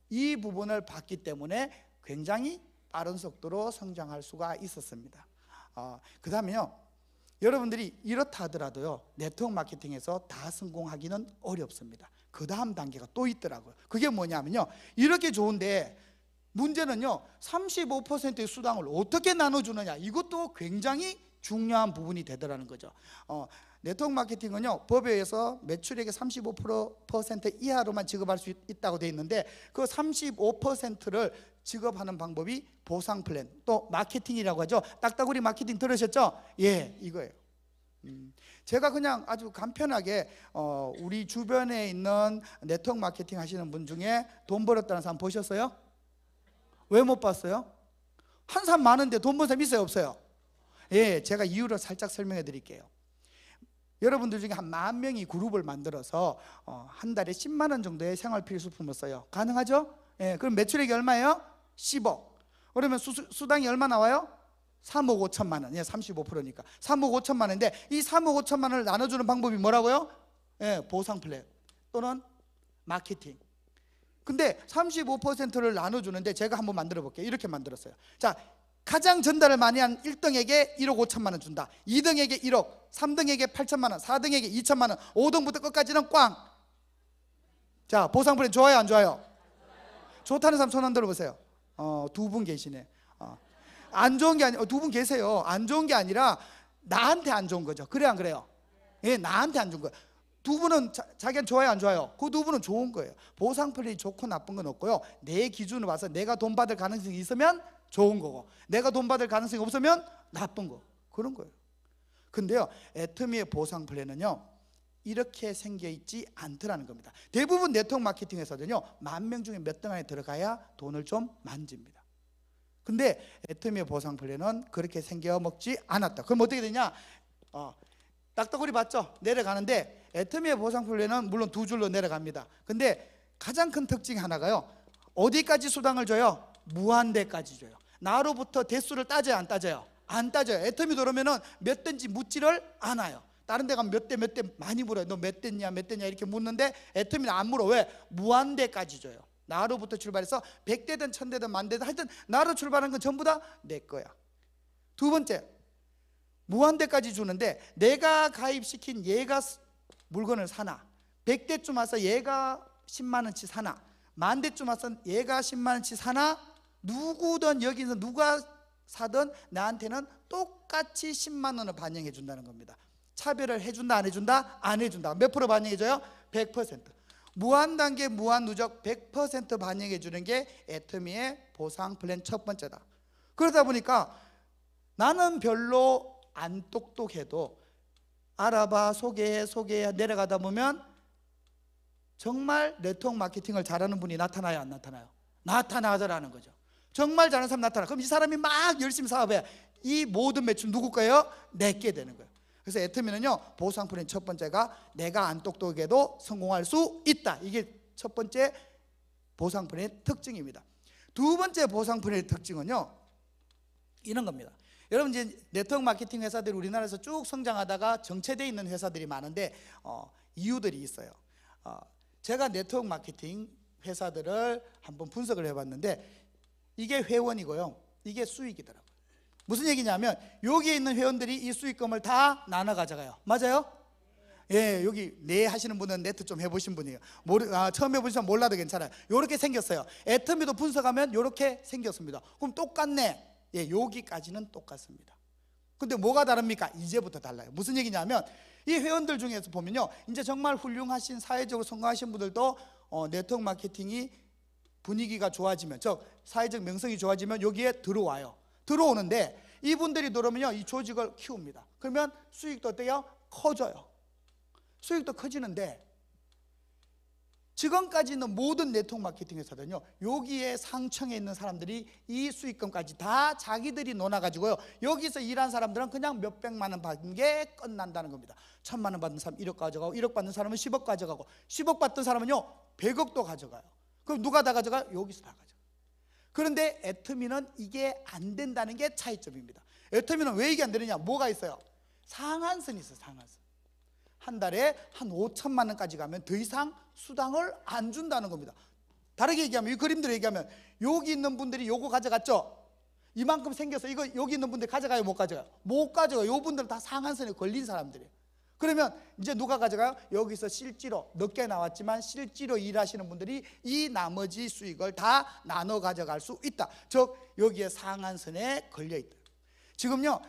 이 부분을 봤기 때문에 굉장히 빠른 속도로 성장할 수가 있었습니다. 그 다음에요, 여러분들이 이렇다 하더라도요 네트워크 마케팅에서 다 성공하기는 어렵습니다. 그 다음 단계가 또 있더라고요. 그게 뭐냐면요, 이렇게 좋은데 문제는요 35%의 수당을 어떻게 나눠주느냐, 이것도 굉장히 중요한 부분이 되더라는 거죠. 네트워크 마케팅은요 법에 의해서 매출액의 35% 이하로만 지급할 수 있다고 되어 있는데 그 35%를 지급하는 방법이 보상 플랜, 또 마케팅이라고 하죠. 딱따구리 마케팅 들으셨죠? 이거예요. 제가 그냥 아주 간편하게 우리 주변에 있는 네트워크 마케팅 하시는 분 중에 돈 벌었다는 사람 보셨어요? 왜 못 봤어요? 한 사람 많은데 돈 번 사람 있어요, 없어요? 제가 이유를 살짝 설명해 드릴게요. 여러분들 중에 한 10,000명이 그룹을 만들어서 한 달에 10만 원 정도의 생활 필수품을 써요. 가능하죠? 그럼 매출액이 얼마예요? 10억. 그러면 수당이 얼마 나와요? 3억 5천만 원. 35%니까 3억 5천만 원인데 이 3억 5천만 원을 나눠주는 방법이 뭐라고요? 보상 플랜 또는 마케팅. 근데 35%를 나눠주는데 제가 한번 만들어 볼게요. 이렇게 만들었어요. 자, 가장 전달을 많이 한 1등에게 1억 5천만 원 준다. 2등에게 1억, 3등에게 8천만 원, 4등에게 2천만 원, 5등부터 끝까지는 꽝. 자, 보상 플랜 좋아요, 안 좋아요? 좋다는 사람 손 안 들어보세요. 2분 계시네. 안 좋은 게 아니라 2분 계세요. 안 좋은 게 아니라 나한테 안 좋은 거죠. 그래 안 그래요? 예, 나한테 안 준 거예요. 두 분은 자기한테 좋아요, 안 좋아요? 그 두 분은 좋은 거예요. 보상 플랜이 좋고 나쁜 건 없고요. 내 기준으로 봐서 내가 돈 받을 가능성이 있으면 좋은 거고, 내가 돈 받을 가능성이 없으면 나쁜 거, 그런 거예요. 근데요, 애터미의 보상 플랜은요 이렇게 생겨 있지 않더라는 겁니다. 대부분 네트워크 마케팅 회사들은요 10,000명 중에 몇 등 안에 들어가야 돈을 좀 만집니다. 근데 애터미의 보상 플랜은 그렇게 생겨 먹지 않았다. 그럼 어떻게 되냐? 딱따구리 봤죠? 내려가는데 애터미의 보상 플랜은 물론 두 줄로 내려갑니다. 근데 가장 큰 특징이 하나가요, 어디까지 수당을 줘요? 무한대까지 줘요. 나로부터 대수를 따져요, 안 따져요? 안 따져요. 애터미 들어오면은 몇 대인지 묻지를 않아요. 다른 데 가면 몇 대 많이 물어요. 너 몇 대냐 몇 대냐 이렇게 묻는데 애터미는 안 물어. 왜? 무한대까지 줘요. 나로부터 출발해서 100대든 1000대든 만대든 하여튼 나로 출발한 건 전부 다 내 거야. 두 번째, 무한대까지 주는데 내가 가입시킨 얘가 물건을 사나, 100대쯤 와서 얘가 10만 원치 사나, 10,000대쯤 와서 얘가 10만 원치 사나, 누구든 여기서 누가 사든 나한테는 똑같이 10만 원을 반영해 준다는 겁니다. 차별을 해준다 안 해준다? 안 해준다. 몇 프로 반영해줘요? 100%. 무한단계 무한누적 100% 반영해 주는 게 애터미의 보상 플랜 첫 번째다. 그러다 보니까 나는 별로 안 똑똑해도 알아봐, 소개해 내려가다 보면 정말 네트워크 마케팅을 잘하는 분이 나타나요, 안 나타나요? 나타나더라는 거죠. 정말 잘하는 사람 나타나. 그럼 이 사람이 막 열심히 사업해. 이 모든 매출 누구 거예요? 내게 되는 거예요. 그래서 애터미는요 보상 플랜 첫 번째가 내가 안 똑똑해도 성공할 수 있다. 이게 첫 번째 보상 플랜의 특징입니다. 두 번째 보상 플랜의 특징은요 이런 겁니다. 여러분 이제 네트워크 마케팅 회사들이 우리나라에서 쭉 성장하다가 정체되어 있는 회사들이 많은데 이유들이 있어요. 제가 네트워크 마케팅 회사들을 한번 분석을 해봤는데 이게 회원이고요, 이게 수익이더라고요. 무슨 얘기냐면 여기에 있는 회원들이 이 수익금을 다 나눠 가져가요. 맞아요? 예, 여기 네 하시는 분은 네트 좀 해보신 분이에요. 처음 해보시면 몰라도 괜찮아요. 이렇게 생겼어요. 애터미도 분석하면 이렇게 생겼습니다. 그럼 똑같네. 예, 여기까지는 똑같습니다. 근데 뭐가 다릅니까? 이제부터 달라요. 무슨 얘기냐면 이 회원들 중에서 보면요, 이제 정말 훌륭하신 사회적으로 성공하신 분들도 네트워크 마케팅이 분위기가 좋아지면, 즉 사회적 명성이 좋아지면 여기에 들어와요. 들어오는데 이분들이 들어오면요 이 조직을 키웁니다. 그러면 수익도 어때요? 커져요. 수익도 커지는데 지금까지 있는 모든 네트워크 마케팅 회사들은요 여기에 상층에 있는 사람들이 이 수익금까지 다 자기들이 논아가지고요 여기서 일한 사람들은 그냥 몇백만 원 받는 게 끝난다는 겁니다. 1,000만 원 받는 사람 1억 가져가고, 1억 받는 사람은 10억 가져가고, 10억 받던 사람은요 100억도 가져가요. 그럼 누가 다 가져가요? 여기서 다 가져가요. 그런데 애터미는 이게 안 된다는 게 차이점입니다. 애터미는 왜 이게 안 되느냐? 뭐가 있어요? 상한선이 있어요. 상한선. 한 달에 한 5천만 원까지 가면 더 이상 수당을 안 준다는 겁니다. 다르게 얘기하면, 이 그림대로 얘기하면 여기 있는 분들이 요거 가져갔죠? 이만큼 생겨서 이거 여기 있는 분들 가져가요? 못 가져가요? 못 가져가요. 요 분들은 다 상한선에 걸린 사람들이에요. 그러면 이제 누가 가져가요? 여기서 실제로 늦게 나왔지만 실제로 일하시는 분들이 이 나머지 수익을 다 나눠 가져갈 수 있다. 즉 여기에 상한선에 걸려 있다. 지금요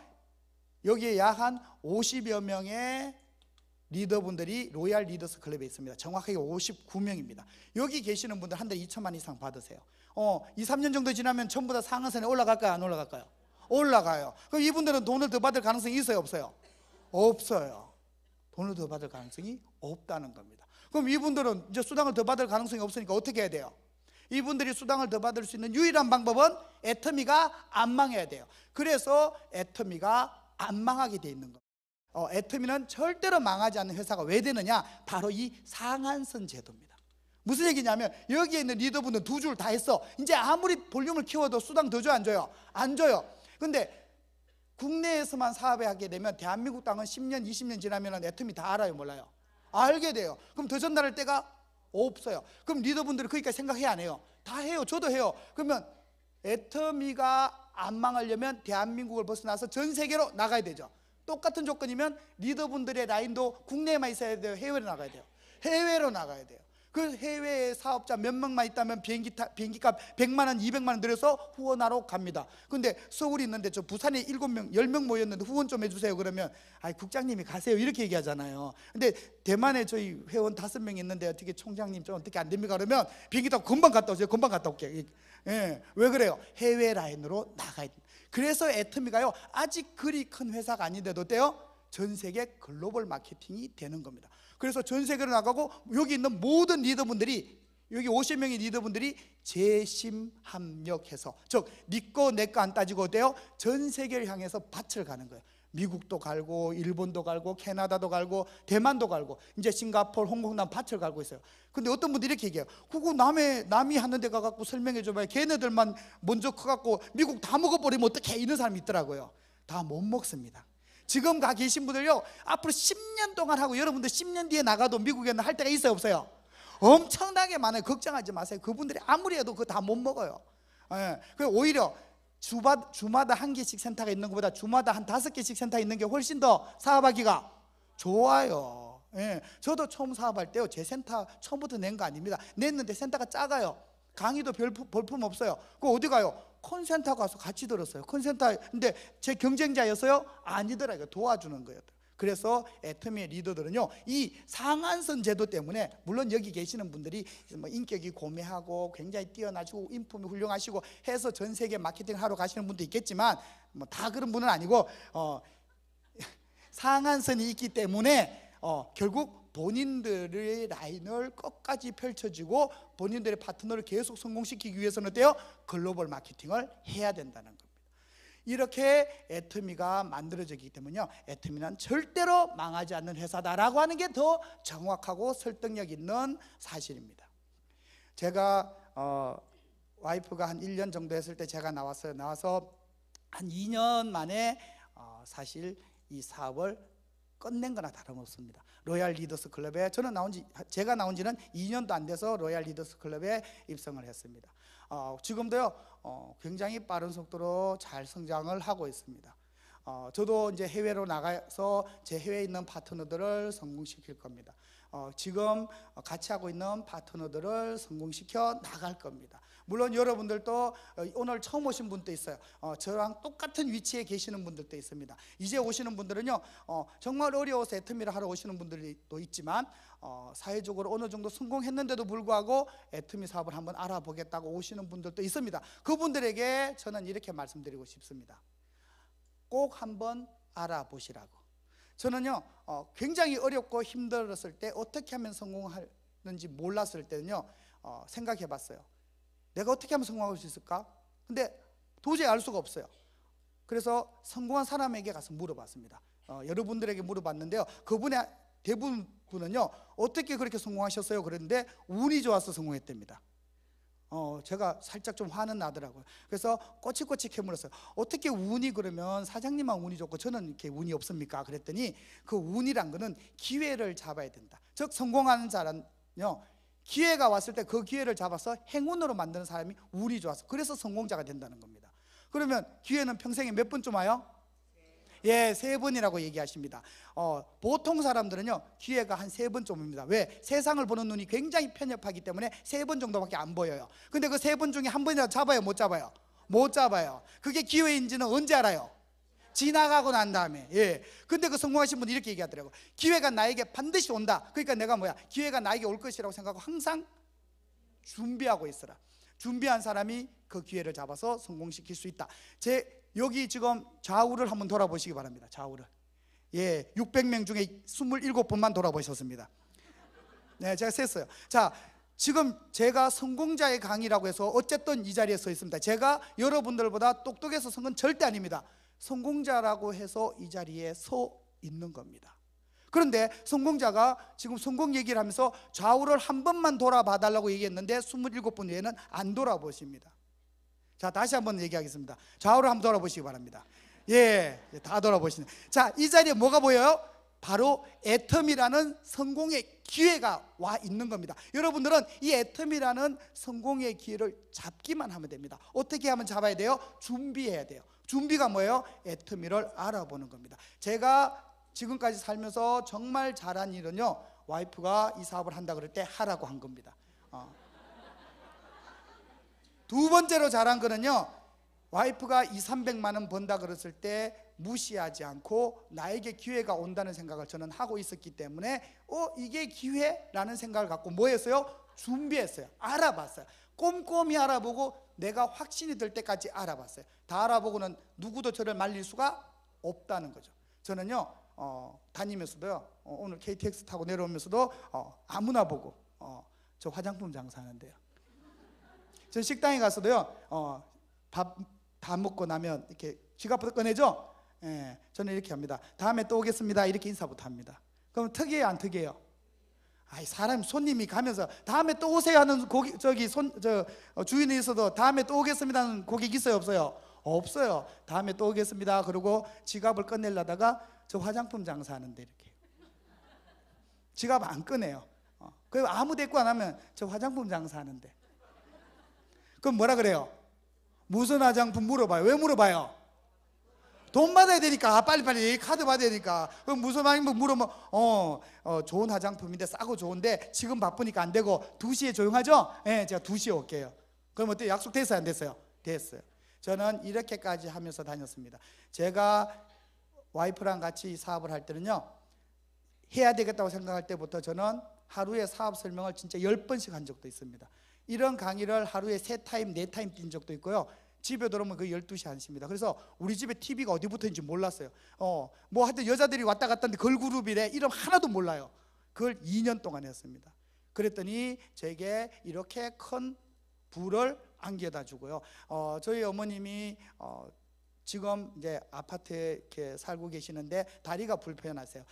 여기에 약 한 50여 명의 리더분들이 로얄 리더스 클럽에 있습니다. 정확하게 59명입니다. 여기 계시는 분들 한 달에 2천만 이상 받으세요. 2, 3년 정도 지나면 전부 다 상한선에 올라갈까요? 안 올라갈까요? 올라가요. 그럼 이분들은 돈을 더 받을 가능성이 있어요? 없어요? 없어요. 돈을 더 받을 가능성이 없다는 겁니다. 그럼 이분들은 이제 수당을 더 받을 가능성이 없으니까 어떻게 해야 돼요? 이분들이 수당을 더 받을 수 있는 유일한 방법은 애터미가 안 망해야 돼요. 그래서 애터미가 안 망하게 돼 있는 겁니다. 애터미는 절대로 망하지 않는 회사가 왜 되느냐? 바로 이 상한선 제도입니다. 무슨 얘기냐면 여기에 있는 리더분들 두 줄 다 했어. 이제 아무리 볼륨을 키워도 수당 더 줘요? 안 줘요? 안 줘요. 근데 국내에서만 사업을 하게 되면 대한민국 땅은 10년, 20년 지나면 애터미 다 알아요? 몰라요? 알게 돼요. 그럼 더 전달할 때가 없어요. 그럼 리더분들이 거기까지 생각해야 안 해요? 다 해요. 저도 해요. 그러면 애터미가 안 망하려면 대한민국을 벗어나서 전 세계로 나가야 되죠. 똑같은 조건이면 리더분들의 라인도 국내에만 있어야 돼요? 해외로 나가야 돼요? 해외로 나가야 돼요. 그 해외 사업자 몇 명만 있다면 비행기값 100만 원, 200만 원 들여서 후원하러 갑니다. 근데 서울이 있는데 저 부산에 7명, 10명 모였는데 후원 좀 해주세요. 그러면 국장님이 가세요 이렇게 얘기하잖아요. 근데 대만에 저희 회원 5명 있는데 어떻게 총장님 좀 어떻게 안 됩니까? 그러면 비행기 타고 금방 갔다 오세요. 금방 갔다 올게. 예, 왜 그래요? 해외 라인으로 나가야 됩니다. 그래서 애터미가요, 아직 그리 큰 회사가 아닌데도 어때요? 전 세계 글로벌 마케팅이 되는 겁니다. 그래서 전 세계로 나가고 여기 있는 모든 리더분들이, 여기 50명의 리더분들이 재심합력해서, 즉 니꺼 내꺼 안 따지고 어때요? 전 세계를 향해서 밭을 가는 거예요. 미국도 갈고 일본도 갈고 캐나다도 갈고 대만도 갈고 이제 싱가포르, 홍콩, 남 밭을 갈고 있어요. 근데 어떤 분들이 이렇게 얘기해요. 그거 남이 하는 데 가갖고 설명해 줘봐요. 걔네들만 먼저 커갖고 미국 다 먹어버리면 어떡해, 이런 사람이 있더라고요. 다 못 먹습니다. 지금 가 계신 분들요, 앞으로 10년 동안 하고 여러분들 10년 뒤에 나가도 미국에는 할 데가 있어요, 없어요? 엄청나게 많아요. 걱정하지 마세요. 그분들이 아무리 해도 그거 다 못 먹어요. 예. 오히려 주마다 1개씩 센터가 있는 것보다 주마다 한 5개씩 센터 있는 게 훨씬 더 사업하기가 좋아요. 예. 저도 처음 사업할 때요, 제 센터 처음부터 낸 거 아닙니다. 냈는데 센터가 작아요. 강의도 볼품 없어요. 그거 어디 가요? 콘센터 가서 같이 들었어요. 콘센터, 근데 제 경쟁자였어요? 아니더라고요. 도와주는 거예요. 그래서 애터미의 리더들은요, 이 상한선 제도 때문에, 물론 여기 계시는 분들이 뭐 인격이 고매하고 굉장히 뛰어나시고 인품이 훌륭하시고 해서 전 세계 마케팅 하러 가시는 분도 있겠지만, 뭐 다 그런 분은 아니고 상한선이 있기 때문에 결국 본인들의 라인을 끝까지 펼쳐지고 본인들의 파트너를 계속 성공시키기 위해서는 어때요? 글로벌 마케팅을 해야 된다는 겁니다. 이렇게 애터미가 만들어지기 때문에요, 애터미는 절대로 망하지 않는 회사다라고 하는 게 더 정확하고 설득력 있는 사실입니다. 제가 와이프가 한 1년 정도 했을 때 제가 나왔어요. 나와서 한 2년 만에 사실 이 사업을 끝낸 거나 다름없습니다. 로얄 리더스 클럽에 제가 나온 지는 2년도 안 돼서 로얄 리더스 클럽에 입성을 했습니다. 지금도요, 굉장히 빠른 속도로 잘 성장을 하고 있습니다. 저도 이제 해외로 나가서 제 해외에 있는 파트너들을 성공시킬 겁니다. 지금 같이 하고 있는 파트너들을 성공시켜 나갈 겁니다. 물론 여러분들도 오늘 처음 오신 분도 있어요. 저랑 똑같은 위치에 계시는 분들도 있습니다. 이제 오시는 분들은요, 정말 어려워서 애터미를 하러 오시는 분들도 있지만 사회적으로 어느 정도 성공했는데도 불구하고 애터미 사업을 한번 알아보겠다고 오시는 분들도 있습니다. 그분들에게 저는 이렇게 말씀드리고 싶습니다. 꼭 한번 알아보시라고. 저는요, 굉장히 어렵고 힘들었을 때 어떻게 하면 성공하는지 몰랐을 때는요, 생각해 봤어요. 내가 어떻게 하면 성공할 수 있을까? 근데 도저히 알 수가 없어요. 그래서 성공한 사람에게 가서 물어봤습니다. 여러분들에게 물어봤는데요, 그분의 대부분은요, 어떻게 그렇게 성공하셨어요? 그랬는데 운이 좋아서 성공했답니다. 제가 살짝 좀 화는 나더라고요. 그래서 꼬치꼬치 캐물었어요. 어떻게 운이, 그러면 사장님만 운이 좋고 저는 이렇게 운이 없습니까? 그랬더니 그 운이란 거는 기회를 잡아야 된다. 즉 성공하는 자는요, 기회가 왔을 때 그 기회를 잡아서 행운으로 만드는 사람이 운이 좋아서, 그래서 성공자가 된다는 겁니다. 그러면 기회는 평생에 몇 번쯤 와요? 예, 3번이라고 얘기하십니다. 보통 사람들은요, 기회가 한 3번쯤 옵니다. 왜? 세상을 보는 눈이 굉장히 편협하기 때문에 3번 정도밖에 안 보여요. 근데 그 3번 중에 한 번이라도 잡아요, 못 잡아요? 못 잡아요. 그게 기회인지는 언제 알아요? 지나가고 난 다음에. 예. 근데 그 성공하신 분이 이렇게 얘기하더라고요. 기회가 나에게 반드시 온다. 그러니까 내가 기회가 나에게 올 것이라고 생각하고 항상 준비하고 있어라. 준비한 사람이 그 기회를 잡아서 성공시킬 수 있다. 여기 지금 좌우를 한번 돌아보시기 바랍니다. 좌우를. 예, 600명 중에 27번만 돌아보셨습니다. 네, 제가 셌어요. 자, 지금 제가 성공자의 강의라고 해서 어쨌든 이 자리에 서 있습니다. 제가 여러분들보다 똑똑해서 선 건 절대 아닙니다. 성공자라고 해서 이 자리에 서 있는 겁니다. 그런데 성공자가 지금 성공 얘기를 하면서 좌우를 한 번만 돌아봐 달라고 얘기했는데 27분 외에는 안 돌아보십니다. 자, 다시 한번 얘기하겠습니다. 좌우를 한번 돌아보시기 바랍니다. 예, 다 돌아보시네. 자, 이 자리에 뭐가 보여요? 바로 애터미라는 성공의 기회가 와 있는 겁니다. 여러분들은 이 애터미라는 성공의 기회를 잡기만 하면 됩니다. 어떻게 하면 잡아야 돼요? 준비해야 돼요. 준비가 뭐예요? 애터미를 알아보는 겁니다. 제가 지금까지 살면서 정말 잘한 일은요, 와이프가 이 사업을 한다 그럴 때 하라고 한 겁니다. 두 번째로 잘한 거는요, 와이프가 200~300만 원 번다 그랬을 때 무시하지 않고 나에게 기회가 온다는 생각을 저는 하고 있었기 때문에 이게 기회라는 생각을 갖고 뭐 했어요? 준비했어요. 알아봤어요. 꼼꼼히 알아보고 내가 확신이 들 때까지 알아봤어요. 다 알아보고는 누구도 저를 말릴 수가 없다는 거죠. 저는요 다니면서도요, 오늘 KTX 타고 내려오면서도 아무나 보고 저 화장품 장사하는데요, 전 식당에 가서도요 밥 다 먹고 나면 이렇게 지갑부터 꺼내죠. 예, 저는 이렇게 합니다. 다음에 또 오겠습니다 이렇게 인사부터 합니다. 그럼 특이해요 안 특이해요? 사람 손님이 가면서 다음에 또 오세요 하는 고객, 주인이 있어도 다음에 또 오겠습니다 하는 고객 있어요 없어요? 없어요. 다음에 또 오겠습니다 그러고 지갑을 꺼내려다가 저 화장품 장사하는데 이렇게 지갑 안 꺼내요. 그리고 아무 대꾸 안 하면 저 화장품 장사하는데, 그럼 뭐라 그래요? 무슨 화장품 물어봐요. 왜 물어봐요? 돈 받아야 되니까. 빨리빨리 카드 받아야 되니까. 그럼 무슨 화장품 물으면 좋은 화장품인데 싸고 좋은데 지금 바쁘니까 안 되고 2시에 조용하죠? 네, 제가 2시에 올게요. 그럼 어때요? 약속 됐어요 안 됐어요? 됐어요. 저는 이렇게까지 하면서 다녔습니다. 제가 와이프랑 같이 사업을 할 때는요, 해야 되겠다고 생각할 때부터 저는 하루에 사업 설명을 진짜 10번씩 한 적도 있습니다. 이런 강의를 하루에 3타임 4타임 뛴 적도 있고요. 집에 들어오면 거의 12시 1시입니다. 그래서 우리 집에 TV가 어디 붙어있는지 몰랐어요. 뭐 하여튼 여자들이 왔다 갔다 하는데 걸그룹이래 이름 하나도 몰라요. 그걸 2년 동안 했습니다. 그랬더니 제게 이렇게 큰 부를 안겨다 주고요. 저희 어머님이 지금 이제 아파트에 이렇게 살고 계시는데 다리가 불편하세요.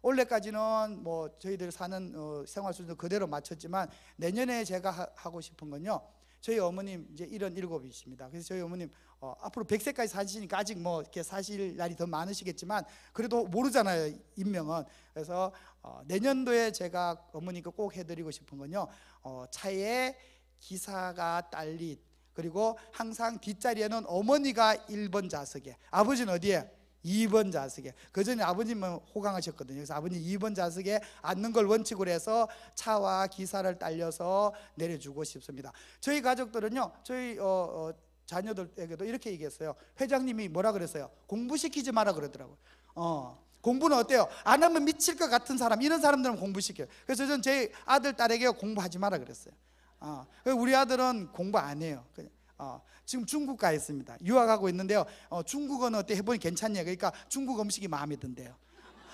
원래까지는 뭐 저희들 사는 생활 수준 그대로 맞췄지만 내년에 제가 하고 싶은 건요, 저희 어머님 이제 77이십니다. 그래서 저희 어머님 앞으로 100세까지 사시니까 아직 뭐 이렇게 사실 날이 더 많으시겠지만 그래도 모르잖아요 인명은. 그래서 내년도에 제가 어머니께 꼭 해드리고 싶은 건요, 차에 기사가 딸린, 그리고 항상 뒷자리에는 어머니가 1번 좌석에, 아버지는 어디에? 2번 좌석에. 그전에 아버님은 호강하셨거든요. 그래서 아버님 2번 좌석에 앉는 걸 원칙으로 해서 차와 기사를 딸려서 내려주고 싶습니다. 저희 가족들은요, 저희 자녀들에게도 이렇게 얘기했어요. 회장님이 뭐라 그랬어요? 공부시키지 마라 그러더라고요. 공부는 어때요? 안 하면 미칠 것 같은 사람, 이런 사람들은 공부시켜요. 그래서 저는 제 아들, 딸에게 공부하지 마라 그랬어요. 우리 아들은 공부 안 해요. 지금 중국 가 있습니다. 유학하고 있는데요, 중국어는 어때? 해보니 괜찮냐? 그러니까 중국 음식이 마음에 든대요.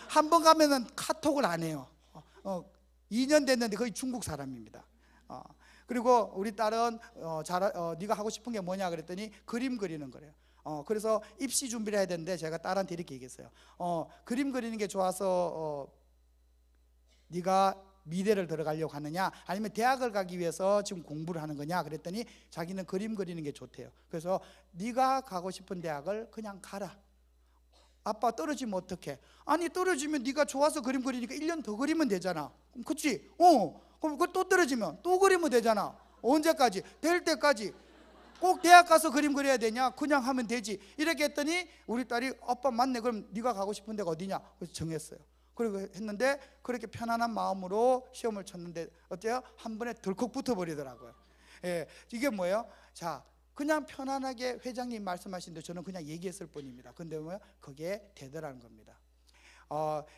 한 번 가면은 카톡을 안 해요. 2년 됐는데 거의 중국 사람입니다. 그리고 우리 딸은 네가 하고 싶은 게 뭐냐 그랬더니 그림 그리는 거래요. 그래서 입시 준비를 해야 되는데 제가 딸한테 이렇게 얘기했어요. 그림 그리는 게 좋아서 네가 미대를 들어가려고 하느냐 아니면 대학을 가기 위해서 지금 공부를 하는 거냐 그랬더니 자기는 그림 그리는 게 좋대요. 그래서 네가 가고 싶은 대학을 그냥 가라. 아빠 떨어지면 어떡해? 아니 떨어지면 네가 좋아서 그림 그리니까 1년 더 그리면 되잖아. 그치? 그럼 그걸 또 떨어지면 또 그리면 되잖아. 언제까지? 될 때까지. 꼭 대학 가서 그림 그려야 되냐? 그냥 하면 되지. 이렇게 했더니 우리 딸이 아빠 맞네, 그럼 네가 가고 싶은 데가 어디냐? 그래서 정했어요. 그리고 했는데 그렇게 편안한 마음으로 시험을 쳤는데 어때요? 한 번에 덜컥 붙어버리더라고요. 예, 이게 뭐예요? 자, 그냥 편안하게 회장님 말씀하신 대로 저는 그냥 얘기했을 뿐입니다. 근데 뭐예요? 그게 되더라는 겁니다.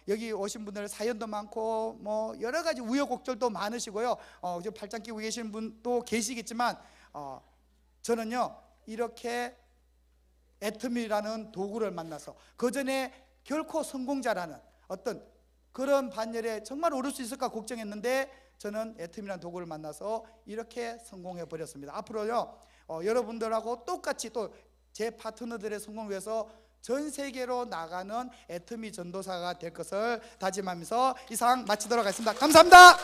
여기 오신 분들 사연도 많고 뭐 여러 가지 우여곡절도 많으시고요. 지금 팔짱 끼고 계시는 분도 계시겠지만 저는요 이렇게 애터미라는 도구를 만나서 그 전에 결코 성공자라는 어떤 그런 반열에 정말 오를 수 있을까 걱정했는데 저는 애터미라는 도구를 만나서 이렇게 성공해 버렸습니다. 앞으로요 여러분들하고 똑같이 또 제 파트너들의 성공을 위해서 전 세계로 나가는 애터미 전도사가 될 것을 다짐하면서 이상 마치도록 하겠습니다. 감사합니다.